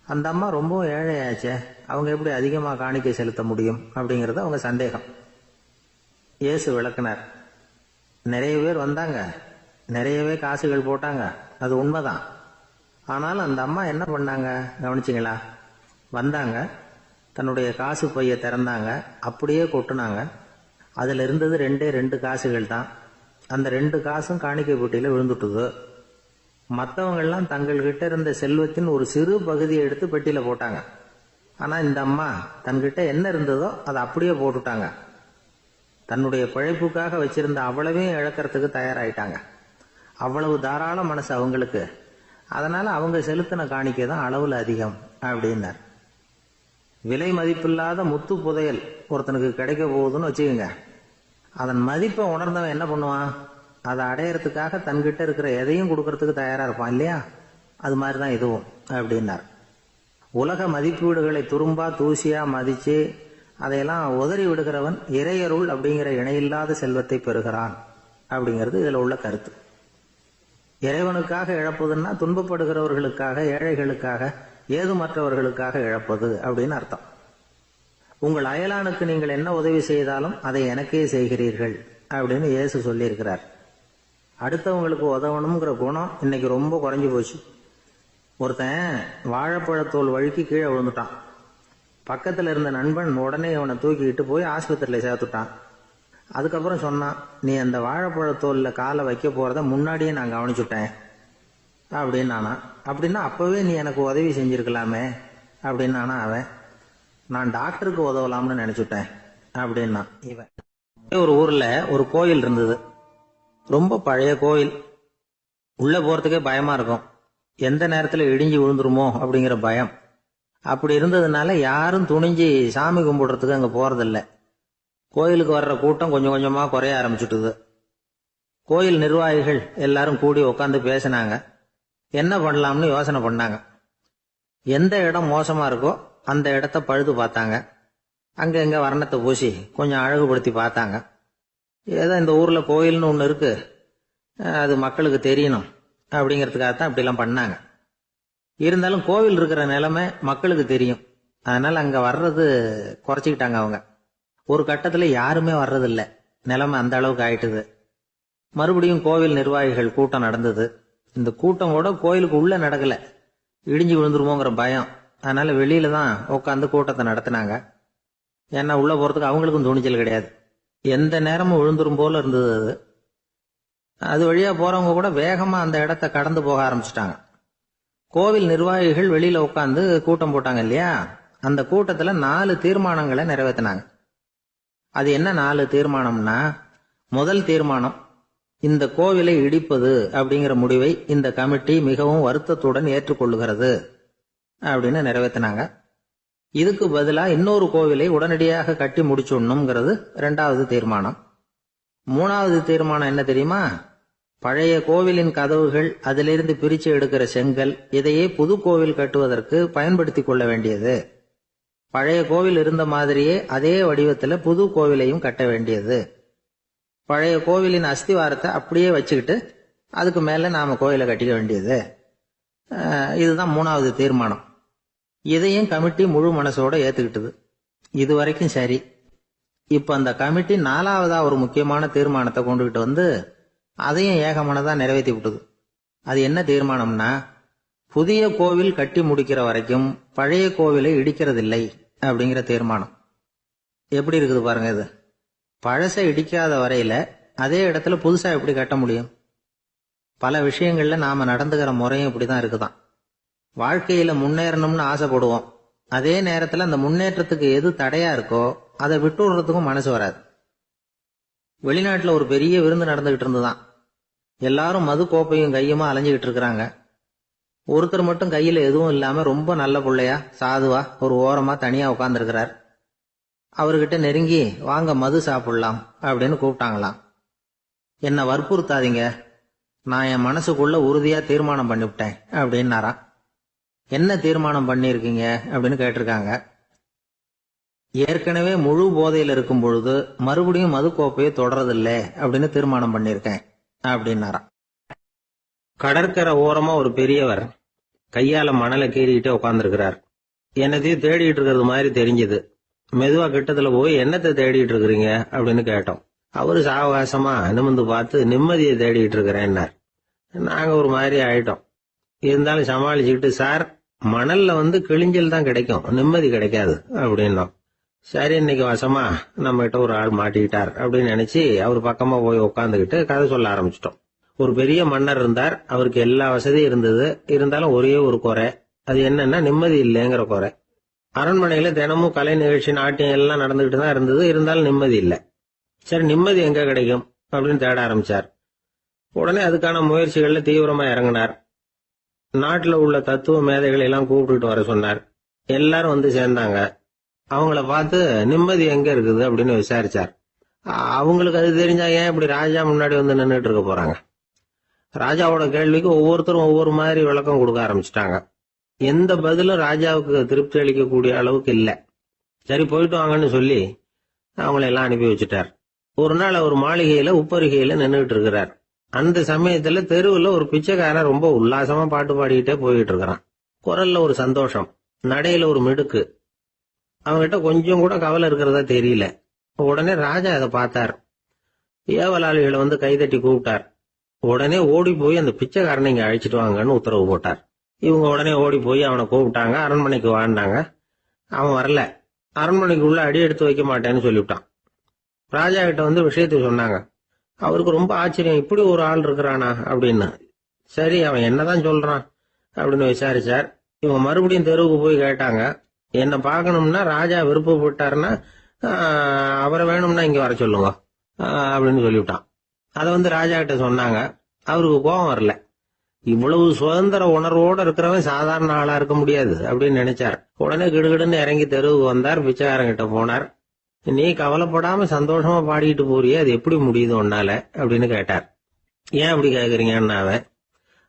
அந்த அம்மா ரொம்ப ஏழையாச்சே, அவங்க எப்படி அதிகமா காணிக்கை செலுத்த முடியும் அப்படிங்கறது அவங்க சந்தேகம். இயேசு விளக்குனார். நிறைய பேர் வந்தாங்க, நிறையவே காசுகள் போட்டாங்க, அது உண்மைதான். ஆனால் அந்த அம்மா என்ன பண்ணாங்க கவனிச்சிங்களா? வந்தாங்க, தன்னுடைய காசு பைய திறந்தாங்க, அப்படியே கொட்டுனாங்க. அதுல இருந்தது 2 காசுகள் தான். அந்த 2 காசும் காணிக்கை பெட்டியில விழுந்துட்டுது. மற்றவங்கெல்லாம் தங்கள்கிட்ட இருந்த செல்வத்தின் ஒரு சிறு பகுதியை எடுத்து பெட்டியில போட்டாங்க. ஆனா இந்த அம்மா தன்கிட்ட என்ன இருந்ததோ அதை அப்படியே போட்டுட்டாங்க. தன்னுடைய பிழைப்புக்காக வச்சிருந்த அவ்வளவையும் இழக்கிறதுக்கு தயாராயிட்டாங்க. அவ்வளவு தாராள மனசு அவங்களுக்கு. அதனால அவங்க செலுத்தின காணிக்கை தான் அளவுல அதிகம் அப்படின்னார். விலை மதிப்பில்லாத முத்து புதையல் ஒருத்தனுக்கு கிடைக்க போகுதுன்னு வச்சுக்கோங்க. அதன் மதிப்பை உணர்ந்தவன் என்ன பண்ணுவான்? அதை அடையறதுக்காக தன்கிட்ட இருக்கிற எதையும் கொடுக்கறதுக்கு தயாரா இருப்பான் இல்லையா? அது மாதிரிதான் இதுவும் அப்படின்னார். உலக மதிப்பீடுகளை துரும்பா தூசியா மதிச்சு அதையெல்லாம் உதறி விடுகிறவன் இறையருள் அப்படிங்கிற இணையில்லாத செல்வத்தை பெறுகிறான் அப்படிங்கிறது இதுல உள்ள கருத்து. இறைவனுக்காக இழப்பதுன்னா துன்பப்படுகிறவர்களுக்காக, ஏழைகளுக்காக, ஏதுமற்றவர்களுக்காக இழப்பது அப்படின்னு அர்த்தம். உங்கள் அயலானுக்கு நீங்கள் என்ன உதவி செய்தாலும் அதை எனக்கே செய்கிறீர்கள் அப்படின்னு இயேசு சொல்லியிருக்கிறார். அடுத்தவங்களுக்கு உதவணுங்கிற குணம் இன்னைக்கு ரொம்ப குறைஞ்சு போச்சு. ஒருத்தன் வாழைப்பழத்தோல் வழுக்கி கீழே விழுந்துட்டான். பக்கத்துல இருந்த நண்பன் உடனே அவனை தூக்கிக்கிட்டு போய் ஆஸ்பத்திரியில சேர்த்துட்டான். அதுக்கப்புறம் சொன்னான், நீ அந்த வாழைப்பழத்தோல்ல காலை வைக்க போறத முன்னாடியே நான் கவனிச்சுட்டேன் அப்படின்னானா. அப்படின்னா அப்பவே நீ எனக்கு உதவி செஞ்சிருக்கலாமே அப்படின்னானா அவன். நான் டாக்டருக்கு உதவலாம்னு நினைச்சுட்டேன் அப்படின்னா இவன். ஒரு ஊர்ல ஒரு கோயில் இருந்தது. ரொம்ப பழைய கோயில். உள்ள போறதுக்கே பயமா இருக்கும். எந்த நேரத்துல இடிஞ்சு விழுந்துருமோ அப்படிங்கிற பயம். அப்படி இருந்ததுனால யாரும் துணிஞ்சு சாமி கும்பிடுறதுக்கு அங்க போறதில்ல. கோயிலுக்கு வர்ற கூட்டம் கொஞ்சம் கொஞ்சமா குறைய ஆரம்பிச்சுட்டுது. கோயில் நிர்வாகிகள் எல்லாரும் கூடி உட்காந்து பேசினாங்க. என்ன பண்ணலாம்னு யோசனை பண்ணாங்க. எந்த இடம் மோசமா இருக்கோ அந்த இடத்த பழுது பார்த்தாங்க. அங்க எங்க வர்ணத்தை பூசி கொஞ்சம் அழகுபடுத்தி பார்த்தாங்க. ஏதோ இந்த ஊர்ல கோயில்னு ஒண்ணு இருக்கு, அது மக்களுக்கு தெரியணும் அப்படிங்கிறதுக்காகத்தான் இப்படிலாம் பண்ணாங்க. இருந்தாலும் கோவில் இருக்கிற நிலைமை மக்களுக்கு தெரியும். அதனால அங்க வர்றது குறைச்சிக்கிட்டாங்க அவங்க. ஒரு கட்டத்துல யாருமே வர்றதில்ல. நிலைமை அந்த அளவுக்கு ஆயிட்டுது. மறுபடியும் கோவில் நிர்வாகிகள் கூட்டம் நடந்தது. இந்த கூட்டம் கூட கோயிலுக்கு உள்ள நடக்கல. இடிஞ்சு விழுந்துருமோங்கிற பயம். அதனால வெளியில தான் உட்காந்து கூட்டத்தை நடத்தினாங்க. ஏன்னா உள்ள போறதுக்கு அவங்களுக்கும் துணிச்சல் கிடையாது. எந்த நேரமும் விழுந்துரும் போல இருந்தது அது. அது வழியா போறவங்க கூட வேகமா அந்த இடத்த கடந்து போக ஆரம்பிச்சுட்டாங்க. கோவில் நிர்வாகிகள் வெளியில உட்காந்து கூட்டம் போட்டாங்க இல்லையா? அந்த கூட்டத்துல 4 தீர்மானங்களை நிறைவேற்றினாங்க. அது என்ன 4 தீர்மானம்னா, முதல் தீர்மானம், இந்த கோவிலை இடிப்பது அப்படிங்கிற முடிவை இந்த கமிட்டி மிகவும் வருத்தத்துடன் ஏற்றுக்கொள்ளுகிறது அப்படின்னு நிறைவேற்றினாங்க. இதுக்கு பதிலா இன்னொரு கோவிலை உடனடியாக கட்டி முடிச்சுடணுங்கிறது 2வது தீர்மானம். 3வது தீர்மானம் என்ன தெரியுமா? பழைய கோவிலின் கதவுகள், அதிலிருந்து பிரிச்சு எடுக்கிற செங்கல், இதையே புது கோவில் கட்டுவதற்கு பயன்படுத்தி கொள்ள வேண்டியது. பழைய கோவில் இருந்த மாதிரியே அதே வடிவத்துல புது கோவிலையும் கட்ட வேண்டியது. பழைய கோவிலின் அஸ்திவாரத்தை அப்படியே வச்சுக்கிட்டு அதுக்கு மேல நாம கோவிலை கட்டிக்க வேண்டியது. இதுதான் 3வது தீர்மானம். இதையும் கமிட்டி முழு மனசோட ஏத்துக்கிட்டது. இது வரைக்கும் சரி. இப்ப அந்த கமிட்டி 4வதா ஒரு முக்கியமான தீர்மானத்தை கொண்டுகிட்டு வந்து அதையும் ஏகமனதா நிறைவேற்றி விட்டது. அது என்ன தீர்மானம்னா, புதிய கோவில் கட்டி முடிக்கிற வரைக்கும் பழைய கோவிலை இடிக்கிறதில்லை அப்படிங்கிற தீர்மானம். எப்படி இருக்குது பாருங்க இது. பழசை இடிக்காத வரையில அதே இடத்துல புதுசா எப்படி கட்ட முடியும்? பல விஷயங்கள்ல நாம நடந்துகிற முறையும் இப்படிதான் இருக்குதான். வாழ்க்கையில முன்னேறணும்னு ஆசைப்படுவோம். அதே நேரத்துல அந்த முன்னேற்றத்துக்கு எது தடையா இருக்கோ அதை விட்டு விடுறதுக்கும் மனசு வராது. வெளிநாட்டுல ஒரு பெரிய விருந்து நடந்துகிட்டு இருந்துதான். எல்லாரும் மது கோப்பையும் கையுமா அலைஞ்சுகிட்டு இருக்கிறாங்க. ஒருத்தர் மட்டும் கையில எதுவும் இல்லாம ரொம்ப நல்ல பிள்ளையா சாதுவா ஒரு ஓரமா தனியா உட்கார்ந்து இருக்கிறார். அவர்கிட்ட நெருங்கி வாங்க மது சாப்பிடலாம் அப்படின்னு கூப்பிட்டாங்களாம். என்ன வற்புறுத்தாதீங்க, நான் என் மனசுக்குள்ள உறுதியா தீர்மானம் பண்ணிவிட்டேன் அப்படின்னாராம். என்ன தீர்மானம் பண்ணிருக்கீங்க அப்படின்னு கேட்டிருக்காங்க. ஏற்கனவே முழு போதையில் இருக்கும் பொழுது மறுபடியும் மது கோப்பையை தொடறதில்ல அப்படின்னு தீர்மானம் பண்ணிருக்கேன் அப்படின்னாராம். கடற்கரை ஓரமா ஒரு பெரியவர் கையால மணலை கீறிக்கிட்டே உட்காந்துருக்கிறார். என்னத்தையும் தேடிட்டு இருக்கிறது மாதிரி தெரிஞ்சது. மெதுவா கிட்டத்துல போய் என்னத்தை தேடிட்டு இருக்கிறீங்க அப்படின்னு கேட்டோம். அவரு சாவகாசமா நிமிந்து பார்த்து நிம்மதியை தேடிட்டு இருக்கிறேன்னார். நாங்க ஒரு மாதிரி ஆயிட்டோம். இருந்தாலும் சமாளிச்சுக்கிட்டு, சார் மணல்ல கிழிஞ்சல் தான் கிடைக்கும், நிம்மதி கிடைக்காது அப்படின்னோம். சரி, இன்னைக்கு வசமா நம்ம கிட்ட ஒரு ஆள் மாட்டிக்கிட்டார் அப்படின்னு நினைச்சு அவர் பக்கமா போய் உட்காந்துக்கிட்டு கதை சொல்ல ஆரம்பிச்சிட்டோம். ஒரு பெரிய மன்னர் இருந்தார். அவருக்கு எல்லா வசதியும் இருந்தது. இருந்தாலும் ஒரே ஒரு குறை. அது என்னன்னா நிம்மதி இல்லைங்கிற குறை. அரண்மனையில தினமும் கலை நிகழ்ச்சி, நாட்டியம் எல்லாம் நடந்துகிட்டு தான் இருந்தது. இருந்தாலும் நிம்மதி இல்லை. சரி, நிம்மதி எங்க கிடைக்கும் அப்படின்னு தேட ஆரம்பிச்சார். உடனே அதுக்கான முயற்சிகள்ல தீவிரமா இறங்கினார். நாட்டுல உள்ள தத்துவ மேதைகளை எல்லாம் கூப்பிட்டுட்டு வர சொன்னார். எல்லாரும் வந்து சேர்ந்தாங்க. அவங்கள பார்த்து நிம்மதி எங்க இருக்குது அப்படின்னு விசாரிச்சார். அவங்களுக்கு அது தெரிஞ்சா ஏன் இப்படி ராஜா முன்னாடி வந்து நின்றுட்டு இருக்க போறாங்க? ராஜாவோட கேள்விக்கு ஒவ்வொருத்தரும் ஒவ்வொரு மாதிரி விளக்கம் கொடுக்க ஆரம்பிச்சிட்டாங்க. எந்த பதிலும் ராஜாவுக்கு திருப்தி அளிக்கக்கூடிய அளவுக்கு இல்ல. சரி, போயிட்டு வாங்கன்னு சொல்லி அவங்கள எல்லாம் அனுப்பி வச்சுட்டார். ஒரு நாள் அவர் மாளிகையில உப்பருகையில நின்றுட்டு இருக்கிறார். அந்த சமயத்துல தெருவுல ஒரு பிச்சைக்காரன் ரொம்ப உல்லாசமா பாட்டு பாடிக்கிட்டே போயிட்டு இருக்கிறான். குரல்ல ஒரு சந்தோஷம், நடையில ஒரு மிடுக்கு. அவங்ககிட்ட கொஞ்சம் கூட கவலை இருக்கிறதா தெரியல. உடனே ராஜா அதை பார்த்தார். ஏவலாளிகளை கைதட்டி கூப்பிட்டார். உடனே ஓடி போய் அந்த பிச்சைக்காரனை இங்க அழைச்சிட்டு வாங்கன்னு உத்தரவு போட்டார். இவங்க உடனே ஓடி போய் அவனை கூப்பிட்டாங்க. அரண்மனைக்கு வாழ்ந்தாங்க. அவன் வரல. அரண்மனைக்கு உள்ள அடி எடுத்து வைக்க மாட்டேன்னு சொல்லிவிட்டான். ராஜா கிட்ட விஷயத்தை சொன்னாங்க. அவருக்கு ரொம்ப ஆச்சரியம், இப்படி ஒரு ஆள் இருக்கிறானா அப்படின்னு. சரி, அவன் என்னதான் சொல்றான் அப்படின்னு விசாரிச்சார். இவங்க மறுபடியும் தெருவுக்கு போய் கேட்டாங்க. என்ன பார்க்கணும்னா ராஜா விருப்பப்பட்டாருன்னா அவரை வேணும்னா இங்க வர சொல்லுங்க அப்படின்னு சொல்லிவிட்டான். அதை ராஜா கிட்ட சொன்னாங்க. அவருக்கு கோபம் வரல. இவ்வளவு சுதந்திர உணர்வோட இருக்கிறவன் சாதாரண ஆளா இருக்க முடியாது அப்படின்னு நினைச்சார். உடனே கிடுகிடுன்னு இறங்கி தெருவுக்கு வந்தார். பிச்சைக்காரங்கிட்ட போனார். நீ கவலைப்படாம சந்தோஷமா பாடிட்டு போறியே, அது எப்படி முடியுது உன்னால அப்படின்னு கேட்டார். ஏன் அப்படி கேக்குறீங்கன்னு அவன்,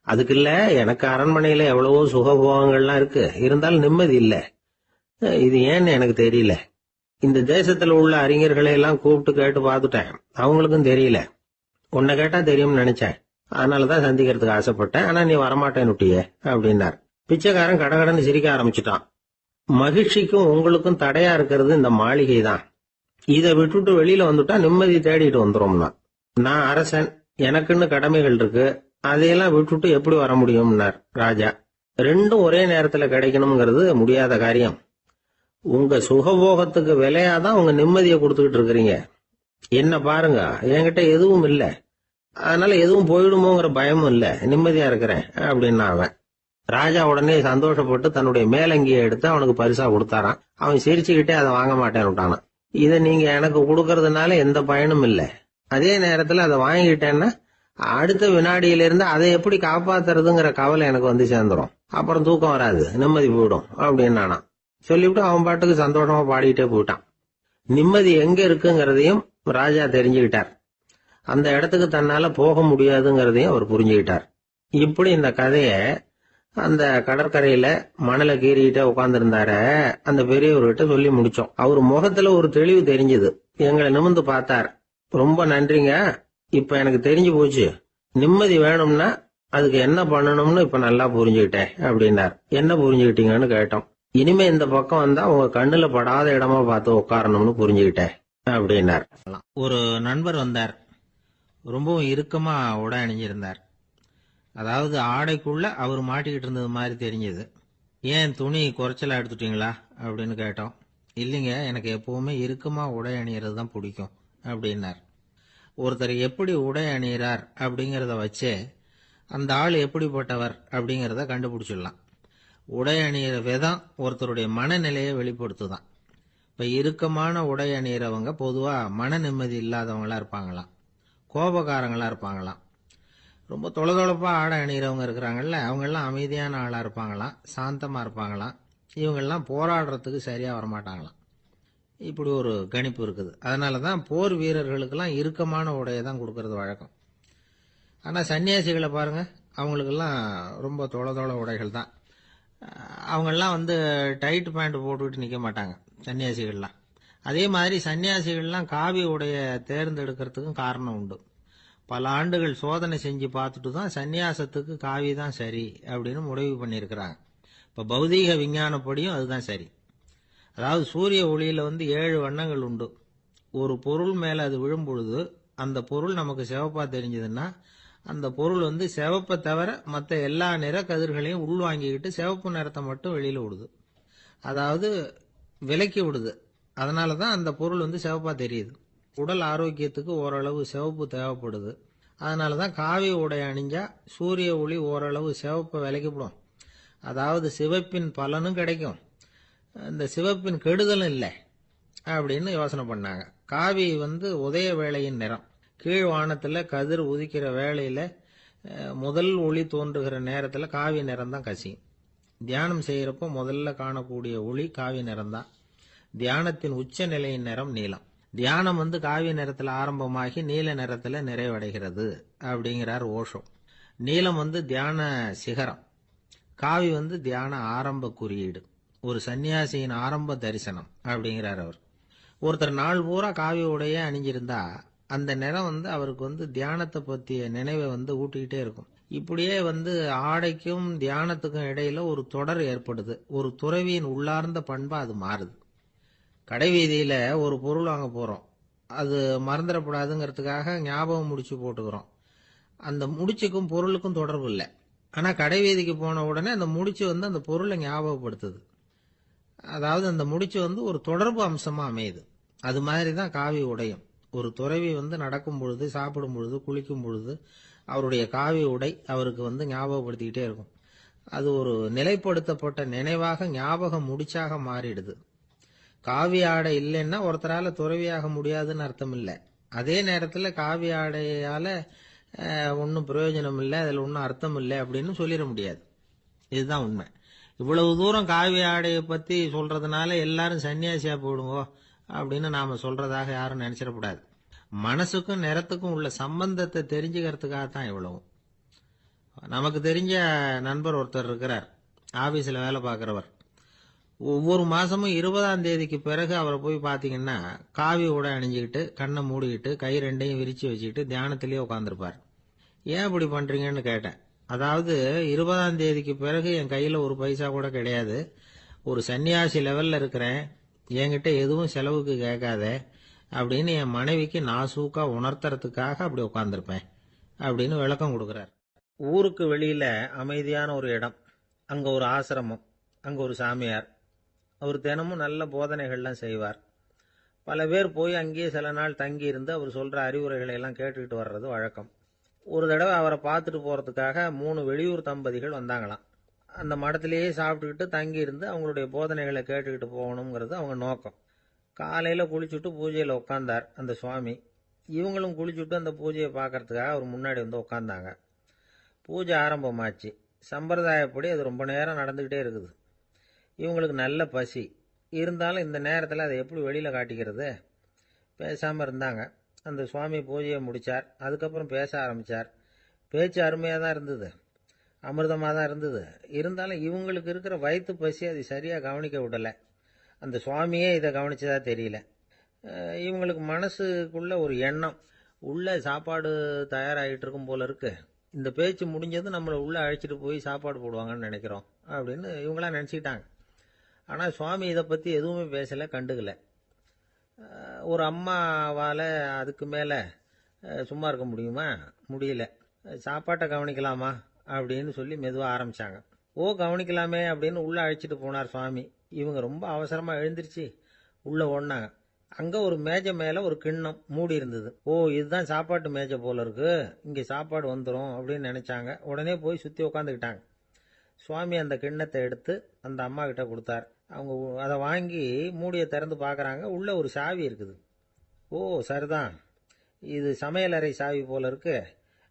அதுக்கு இல்ல, எனக்கு அரண்மனையில எவ்வளவோ சுகபோகங்கள்லாம் இருக்கு, இருந்தாலும் நிம்மதி இல்ல. இது ஏன்னு எனக்கு தெரியல. இந்த தேசத்துல உள்ள அறிஞர்களை எல்லாம் கூப்பிட்டு கேட்டு பார்த்துட்டேன், அவங்களுக்கும் தெரியல. உன்னை கேட்டா தெரியும்னு நினைச்சேன், அதனாலதான் சந்திக்கிறதுக்கு ஆசைப்பட்டேன். ஆனா நீ வரமாட்டேன்னுட்டியே அப்படின்னார். பிச்சைக்காரன் கடகடன்னு சிரிக்க ஆரம்பிச்சுட்டான். மகிழ்ச்சிக்கும் உங்களுக்கும் தடையா இருக்கிறது இந்த மாளிகை தான். இதை விட்டுட்டு வெளியில வந்துட்டா நிம்மதி தேடிட்டு வந்துரும்னா. நான் அரசன், எனக்குன்னு கடமைகள் இருக்கு, அதையெல்லாம் விட்டுட்டு எப்படி வர முடியும்னார் ராஜா. ரெண்டும் ஒரே நேரத்துல கிடைக்கணுங்கிறது முடியாத காரியம். உங்க சுகபோகத்துக்கு விலையாதான் உங்க நிம்மதியை கொடுத்துக்கிட்டு இருக்கிறீங்க. என்ன பாருங்க, என்கிட்ட எதுவும் இல்ல, அதனால எதுவும் போயிடுமோங்கிற பயமும் இல்ல, நிம்மதியா இருக்கிறேன் அப்படின்னா அவன். ராஜா உடனே சந்தோஷப்பட்டு தன்னுடைய மேலங்கியை எடுத்து அவனுக்கு பரிசா கொடுத்தாரான். அவன் சிரிச்சுக்கிட்டே அதை வாங்க மாட்டேன்னு விட்டானான். இதை நீங்க எனக்கு கொடுக்கறதுனால எந்த பயனும் இல்ல, அதே நேரத்துல அதை வாங்கிட்டேன்னா அடுத்த வினாடியிலிருந்து அதை எப்படி காப்பாத்துறதுங்கிற கவலை எனக்கு சேர்ந்துரும். அப்புறம் தூக்கம் வராது, நிம்மதி போயிடும் அப்படின்னானா. சொல்லிவிட்டு அவன் பாட்டுக்கு சந்தோஷமா பாடிட்டே போயிட்டான். நிம்மதி எங்க இருக்குங்கிறதையும் ராஜா தெரிஞ்சுக்கிட்டார். அந்த இடத்துக்கு தன்னால போக முடியாதுங்கிறதையும் அவர் புரிஞ்சுக்கிட்டார். இப்படி இந்த கதைய அந்த கடற்கரையில மணலை கீறிக்கிட்டே உட்கார்ந்துருந்தார அந்த பெரியவர்கிட்ட சொல்லி முடிச்சோம். அவர் முகத்துல ஒரு தெளிவு தெரிஞ்சது. எங்களை நிமிர்ந்து பார்த்தார். ரொம்ப நன்றிங்க, இப்ப எனக்கு தெரிஞ்சு போச்சு. நிம்மதி வேணும்னா அதுக்கு என்ன பண்ணணும்னு இப்ப நல்லா புரிஞ்சுக்கிட்டேன் அப்படின்னார். என்ன புரிஞ்சுக்கிட்டீங்கன்னு கேட்டோம். இனிமே இந்த பக்கம் வந்தா உங்க கண்ணுல படாத இடமா பார்த்து உட்காரணும்னு புரிஞ்சுக்கிட்டேன் அப்படின்னார். ஒரு நண்பர் வந்தார். ரொம்பவும் இறுக்கமா உடை அணிஞ்சிருந்தார். அதாவது ஆடைக்குள்ள அவர் மாட்டிக்கிட்டு இருந்தது மாதிரி தெரிஞ்சது. ஏன் துணி குறைச்சலா எடுத்துட்டீங்களா அப்படின்னு கேட்டோம். இல்லைங்க, எனக்கு எப்பவுமே இறுக்கமா உடை அணியறது தான் பிடிக்கும் அப்படின்னார். ஒருத்தர் எப்படி உடை அணிகிறார் அப்படிங்கிறத வச்சே அந்த ஆள் எப்படிப்பட்டவர் அப்படிங்கிறத கண்டுபிடிச்சிடலாம். உடை அணிகிற விதம் ஒருத்தருடைய மனநிலையை வெளிப்படுத்துதான். இப்ப இறுக்கமான உடை அணிகிறவங்க பொதுவா மன நிம்மதி இல்லாதவங்களா இருப்பாங்களாம், கோபக்காரங்களா இருப்பாங்களாம். ரொம்ப தொலைதொழப்பா ஆடை அணிகிறவங்க இருக்கிறாங்கல்ல, அவங்கெல்லாம் அமைதியான ஆளா இருப்பாங்களாம், சாந்தமா இருப்பாங்களாம். இவங்கெல்லாம் போராடுறதுக்கு சரியா வரமாட்டாங்களாம். இப்படி ஒரு கணிப்பு இருக்குது. அதனாலதான் போர் வீரர்களுக்கெல்லாம் இறுக்கமான உடையை தான் கொடுக்கறது வழக்கம். ஆனா சன்னியாசிகளை பாருங்க, அவங்களுக்கெல்லாம் ரொம்ப தொலை உடைகள் தான். அவங்கெல்லாம் டைட் பேண்ட் போட்டுக்கிட்டு நிக்க மாட்டாங்க சன்னியாசிகள்லாம். அதே மாதிரி சன்னியாசிகள்லாம் காவி உடைய தேர்ந்தெடுக்கிறதுக்கும் காரணம் உண்டு. பல ஆண்டுகள் சோதனை செஞ்சு பார்த்துட்டு தான் சன்னியாசத்துக்கு காவி தான் சரி அப்படின்னு முடிவு பண்ணியிருக்கிறாங்க. இப்ப பௌதீக விஞ்ஞானப்படியும் அதுதான் சரி. அதாவது சூரிய ஒளியில 7 வண்ணங்கள் உண்டு. ஒரு பொருள் மேல அது விழும் பொழுது அந்த பொருள் நமக்கு சிவப்பா தெரிஞ்சதுன்னா அந்த பொருள் சிவப்பை தவிர மற்ற எல்லா நிற கதிர்களையும் உள்வாங்கிக்கிட்டு சிவப்பு நிறத்தை மட்டும் வெளியில விடுது. அதாவது விலக்கி விடுது. அதனாலதான் அந்த பொருள் சிவப்பா தெரியுது. உடல் ஆரோக்கியத்துக்கு ஓரளவு சிவப்பு தேவைப்படுது. அதனாலதான் காவி உடை அணிஞ்சா சூரிய ஒளி ஓரளவு சிவப்பை விலக்கிவிடும். அதாவது சிவப்பின் பலனும் கிடைக்கும், இந்த சிவப்பின் கெடுதலும் இல்லை அப்படின்னு யோசனை பண்ணாங்க. காவி உதய வேளையின் நிறம். கீழ் வானத்துல கதிர் உதிக்கிற வேளையில முதல் ஒளி தோன்றுகிற நேரத்துல காவி நிறம் தான் கசியும். தியானம் செய்யறப்போ முதல்ல காணக்கூடிய ஒளி காவி நிறம் தான். தியானத்தின் உச்ச நிலையின் நிறம் நீலம். தியானம் காவி நிறத்துல ஆரம்பமாகி நீல நிறத்துல நிறைவடைகிறது அப்படிங்கிறார் ஓஷோ. நீலம் தியான சிகரம், காவி தியான ஆரம்ப குறியீடு, ஒரு சன்னியாசியின் ஆரம்ப தரிசனம் அப்படிங்கிறார் அவர். ஒருத்தர் நாள் பூரா காவி உடைய அணிஞ்சிருந்தா அந்த நிறம் அவருக்கு தியானத்தை பற்றிய நினைவை ஊட்டிக்கிட்டே இருக்கும். இப்படியே ஆடைக்கும் தியானத்துக்கும் இடையில ஒரு தொடர் ஏற்படுது. ஒரு துறவியின் உள்ளார்ந்த பண்பா அது மாறுது. கடை வீதியில ஒரு பொருள் வாங்க போறோம், அது மறந்துடக்கூடாதுங்கிறதுக்காக ஞாபகம் முடிச்சு போட்டுக்கிறோம். அந்த முடிச்சுக்கும் பொருளுக்கும் தொடர்பு இல்லை. ஆனா கடை வீதிக்கு போன உடனே அந்த முடிச்சு அந்த பொருளை ஞாபகப்படுத்துது. அதாவது அந்த முடிச்சு ஒரு தொடர்பு அம்சமா அமையுது. அது மாதிரிதான் காவி உடையும். ஒரு துறவி நடக்கும் பொழுது, சாப்பிடும் பொழுது, குளிக்கும் பொழுது அவருடைய காவி உடை அவருக்கு ஞாபகப்படுத்திக்கிட்டே இருக்கும். அது ஒரு நிலைப்படுத்தப்பட்ட நினைவாக ஞாபக முடிச்சாக மாறிடுது. காவி ஆடை இல்லைன்னா ஒருத்தரால துறவியாக முடியாதுன்னு அர்த்தம் இல்லை. அதே நேரத்துல காவி ஆடையால ஒன்னும் பிரயோஜனம் இல்லை, அதுல ஒன்னும் அர்த்தம் இல்லை அப்படின்னு சொல்லிட முடியாது. இதுதான் உண்மை. இவ்வளவு தூரம் காவி ஆடையை பத்தி சொல்றதுனால எல்லாரும் சன்னியாசியா போயிடுங்கோ அப்படின்னு நாம சொல்றதாக யாரும் நினைச்சிடக்கூடாது. மனசுக்கும் நிறத்துக்கும் உள்ள சம்பந்தத்தை தெரிஞ்சுக்கிறதுக்காக தான் இவ்வளவு. நமக்கு தெரிஞ்ச நண்பர் ஒருத்தர் இருக்கிறார், ஆபீஸ்ல வேலை பார்க்கிறவர். ஒவ்வொரு மாசமும் 20ஆம் தேதிக்கு பிறகு அவரை போய் பாத்தீங்கன்னா காவி உடை அணிஞ்சுக்கிட்டு, கண்ணை மூடிக்கிட்டு, கை ரெண்டையும் விரிச்சு வச்சுக்கிட்டு தியானத்திலேயே உட்காந்துருப்பார். ஏன் இப்படி பண்றீங்கன்னு கேட்டேன். அதாவது 20ஆம் தேதிக்கு பிறகு என் கையில ஒரு பைசா கூட கிடையாது, ஒரு சன்னியாசி லெவல்ல இருக்கிறேன், என்கிட்ட எதுவும் செலவுக்கு கேட்காத அப்படின்னு என் மனைவிக்கு நாசூக்கா உணர்த்துறதுக்காக அப்படி உட்கார்ந்துருப்பேன் அப்படின்னு விளக்கம் கொடுக்கிறார். ஊருக்கு வெளியில அமைதியான ஒரு இடம், அங்க ஒரு ஆசிரமம், அங்க ஒரு சாமியார். அவர் தினமும் நல்ல போதனைகள்லாம் செய்வார். பல பேர் போய் அங்கேயே சில நாள் தங்கி இருந்து அவர் சொல்ற அறிவுரைகளை எல்லாம் கேட்டுக்கிட்டு வர்றது வழக்கம். ஒரு தடவை அவரை பார்த்துட்டு போறதுக்காக 3 வெளியூர் தம்பதிகள் வந்தாங்களாம். அந்த மடத்திலேயே சாப்பிட்டுக்கிட்டு தங்கி இருந்து அவங்களுடைய போதனைகளை கேட்டுக்கிட்டு போகணுங்கிறது அவங்க நோக்கம். காலையில குளிச்சுட்டு பூஜையில உட்கார்ந்தார் அந்த சுவாமி. இவங்களும் குளிச்சுட்டு அந்த பூஜையை பார்க்கறதுக்காக அவர் முன்னாடி உட்கார்ந்தாங்க. பூஜை ஆரம்பமாச்சு. சம்பிரதாயப்படி அது ரொம்ப நேரம் நடந்துகிட்டே இருக்குது. இவங்களுக்கு நல்ல பசி இருந்தாலும் இந்த நேரத்தில் அதை எப்படி வெளியில காட்டிக்கிறது? பேசாம இருந்தாங்க. அந்த சுவாமி பூஜையை முடிச்சார். அதுக்கப்புறம் பேச ஆரம்பிச்சார். பேச்சு அருமையாக தான் இருந்தது, அமிர்தமாக தான் இருந்தது. இருந்தாலும் இவங்களுக்கு இருக்கிற வயிற்று பசி அதை சரியாக கவனிக்க விடலை. அந்த சுவாமியே இதை கவனிச்சதா தெரியல. இவங்களுக்கு மனசுக்குள்ள ஒரு எண்ணம், உள்ள சாப்பாடு தயாராகிட்டு இருக்கும் போல இருக்கு, இந்த பேச்சு முடிஞ்சது நம்மளை உள்ள அழைச்சிட்டு போய் சாப்பாடு போடுவாங்கன்னு நினைக்கிறோம் அப்படின்னு இவங்களாம் நினச்சிக்கிட்டாங்க. ஆனால் சுவாமி இதை பற்றி எதுவுமே பேசலை, கண்டுக்கல. ஒரு அம்மாவால் அதுக்கு மேலே சும்மா இருக்க முடியுமா? முடியல. சாப்பாட்டை கவனிக்கலாமா அப்படின்னு சொல்லி மெதுவாக ஆரம்பித்தாங்க. ஓ கவனிக்கலாமே அப்படின்னு உள்ளே அழைச்சிட்டு போனார் சுவாமி. இவங்க ரொம்ப அவசரமாக எழுந்திருச்சு உள்ளே ஓடினாங்க. அங்கே ஒரு மேஜை மேலே ஒரு கிண்ணம் மூடி இருந்தது. ஓ இதுதான் சாப்பாட்டு மேஜை போல இருக்கு, இங்கே சாப்பாடு வந்துடும் அப்படின்னு நினைச்சாங்க. உடனே போய் சுற்றி உட்காந்துக்கிட்டாங்க. சுவாமி அந்த கிண்ணத்தை எடுத்து அந்த அம்மா கிட்ட கொடுத்தார். அவங்க அதை வாங்கி மூடியை திறந்து பார்க்குறாங்க. உள்ள ஒரு சாவி இருக்குது. ஓ சரிதான், இது சமையலறை சாவி போல இருக்கு,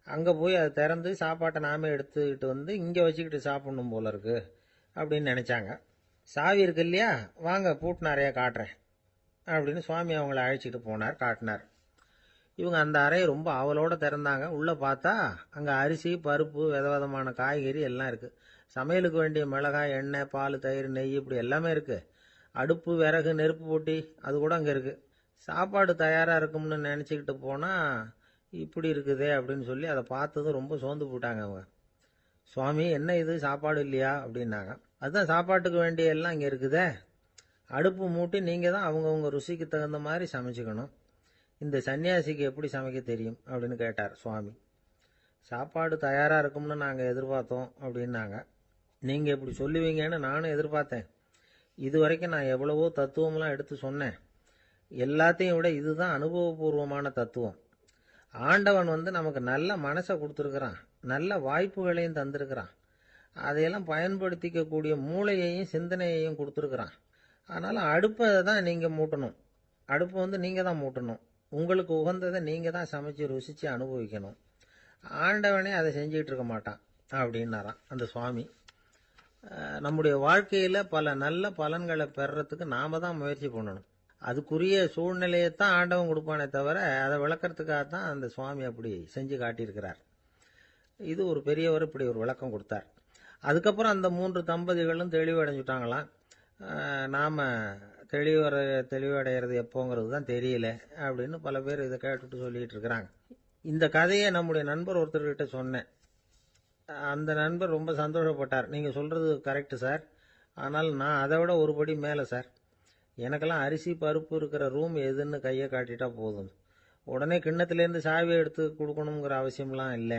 அங்கே போய் அதை திறந்து சாப்பாட்டை நாமே எடுத்துக்கிட்டு இங்கே வச்சுக்கிட்டு சாப்பிடணும் போல இருக்கு அப்படின்னு நினைச்சாங்க. சாவி இருக்கு இல்லையா, வாங்க பூட்டு நிறையா காட்டுறேன் அப்படின்னு சுவாமி அவங்கள அழைச்சிட்டு போனார், காட்டினார். இவங்க அந்த அறையை ரொம்ப ஆவலோடு திறந்தாங்க. உள்ளே பார்த்தா அங்கே அரிசி, பருப்பு, விதவிதமான காய்கறி எல்லாம் இருக்குது. சமையலுக்கு வேண்டிய மிளகாய், எண்ணெய், பால், தயிர், நெய் இப்படி எல்லாமே இருக்குது. அடுப்பு, விறகு, நெருப்பு போட்டி அது கூட அங்கே இருக்குது. சாப்பாடு தயாராக இருக்கும்னு நினச்சிக்கிட்டு போனால் இப்படி இருக்குதே அப்படின்னு சொல்லி அதை பார்த்ததும் ரொம்ப சோர்ந்து போட்டாங்க அவங்க. சுவாமி, என்ன இது சாப்பாடு இல்லையா அப்படின்னாங்க. அதுதான் சாப்பாட்டுக்கு வேண்டிய எல்லாம் இங்கே இருக்குதே. அடுப்பு மூட்டி நீங்கள் தான் அவங்கவுங்க ருசிக்கு தகுந்த மாதிரி சமைச்சுக்கணும். இந்த சன்னியாசிக்கு எப்படி சமைக்க தெரியும் அப்படின்னு கேட்டார் சுவாமி. சாப்பாடு தயாராக இருக்கும்னு நாங்கள் எதிர்பார்த்தோம் அப்படின்னாங்க. நீங்கள் இப்படி சொல்லுவீங்கன்னு நானும் எதிர்பார்த்தேன். இது வரைக்கும் நான் எவ்வளவோ தத்துவம்லாம் எடுத்து சொன்னேன். எல்லாத்தையும் விட இதுதான் அனுபவபூர்வமான தத்துவம். ஆண்டவன் நமக்கு நல்ல மனசை கொடுத்துருக்கிறான், நல்ல வாய்ப்புகளையும் தந்திருக்கிறான், அதையெல்லாம் பயன்படுத்திக்கக்கூடிய மூளையையும் சிந்தனையையும் கொடுத்துருக்குறான். அதனால் அடுப்பை தான் நீங்கள் மூட்டணும். அடுப்பை நீங்கள் தான் மூட்டணும். உங்களுக்கு உகந்ததை நீங்கள் தான் சமைச்சு ருசித்து அனுபவிக்கணும். ஆண்டவனே அதை செஞ்சுக்கிட்டு இருக்க மாட்டான் அப்படின்னாராம் அந்த சுவாமி. நம்முடைய வாழ்க்கையில் பல நல்ல பலன்களை பெறறதுக்கு நாம் தான் முயற்சி பண்ணணும். அதுக்குரிய சூழ்நிலையைத்தான் ஆண்டவன் கொடுப்பானே தவிர அதை விளக்கறதுக்காக தான் அந்த சுவாமி அப்படி செஞ்சு காட்டியிருக்கிறார். இது ஒரு பெரியவர் இப்படி ஒரு விளக்கம் கொடுத்தார். அதுக்கப்புறம் அந்த 3 தம்பதிகளும் தெளிவடைஞ்சுட்டாங்களாம். நாம் தெளிவடைகிறது எப்போங்கிறது தான் தெரியல அப்படின்னு பல பேர் இதை கேட்டுட்டு சொல்லிட்டு இருக்கிறாங்க. இந்த கதையை நம்முடைய நண்பர் ஒருத்தர்கிட்ட சொன்னேன். அந்த நண்பர் ரொம்ப சந்தோஷப்பட்டார். நீங்கள் சொல்கிறது கரெக்டு சார், ஆனால் நான் அதை விட ஒரு படி மேலே சார். எனக்கெல்லாம் அரிசி பருப்பு இருக்கிற ரூம் எதுன்னு கையை காட்டிட்டா போதும், உடனே கிண்ணத்துலேருந்து சாவியை எடுத்து கொடுக்கணுங்கிற அவசியம்லாம் இல்லை.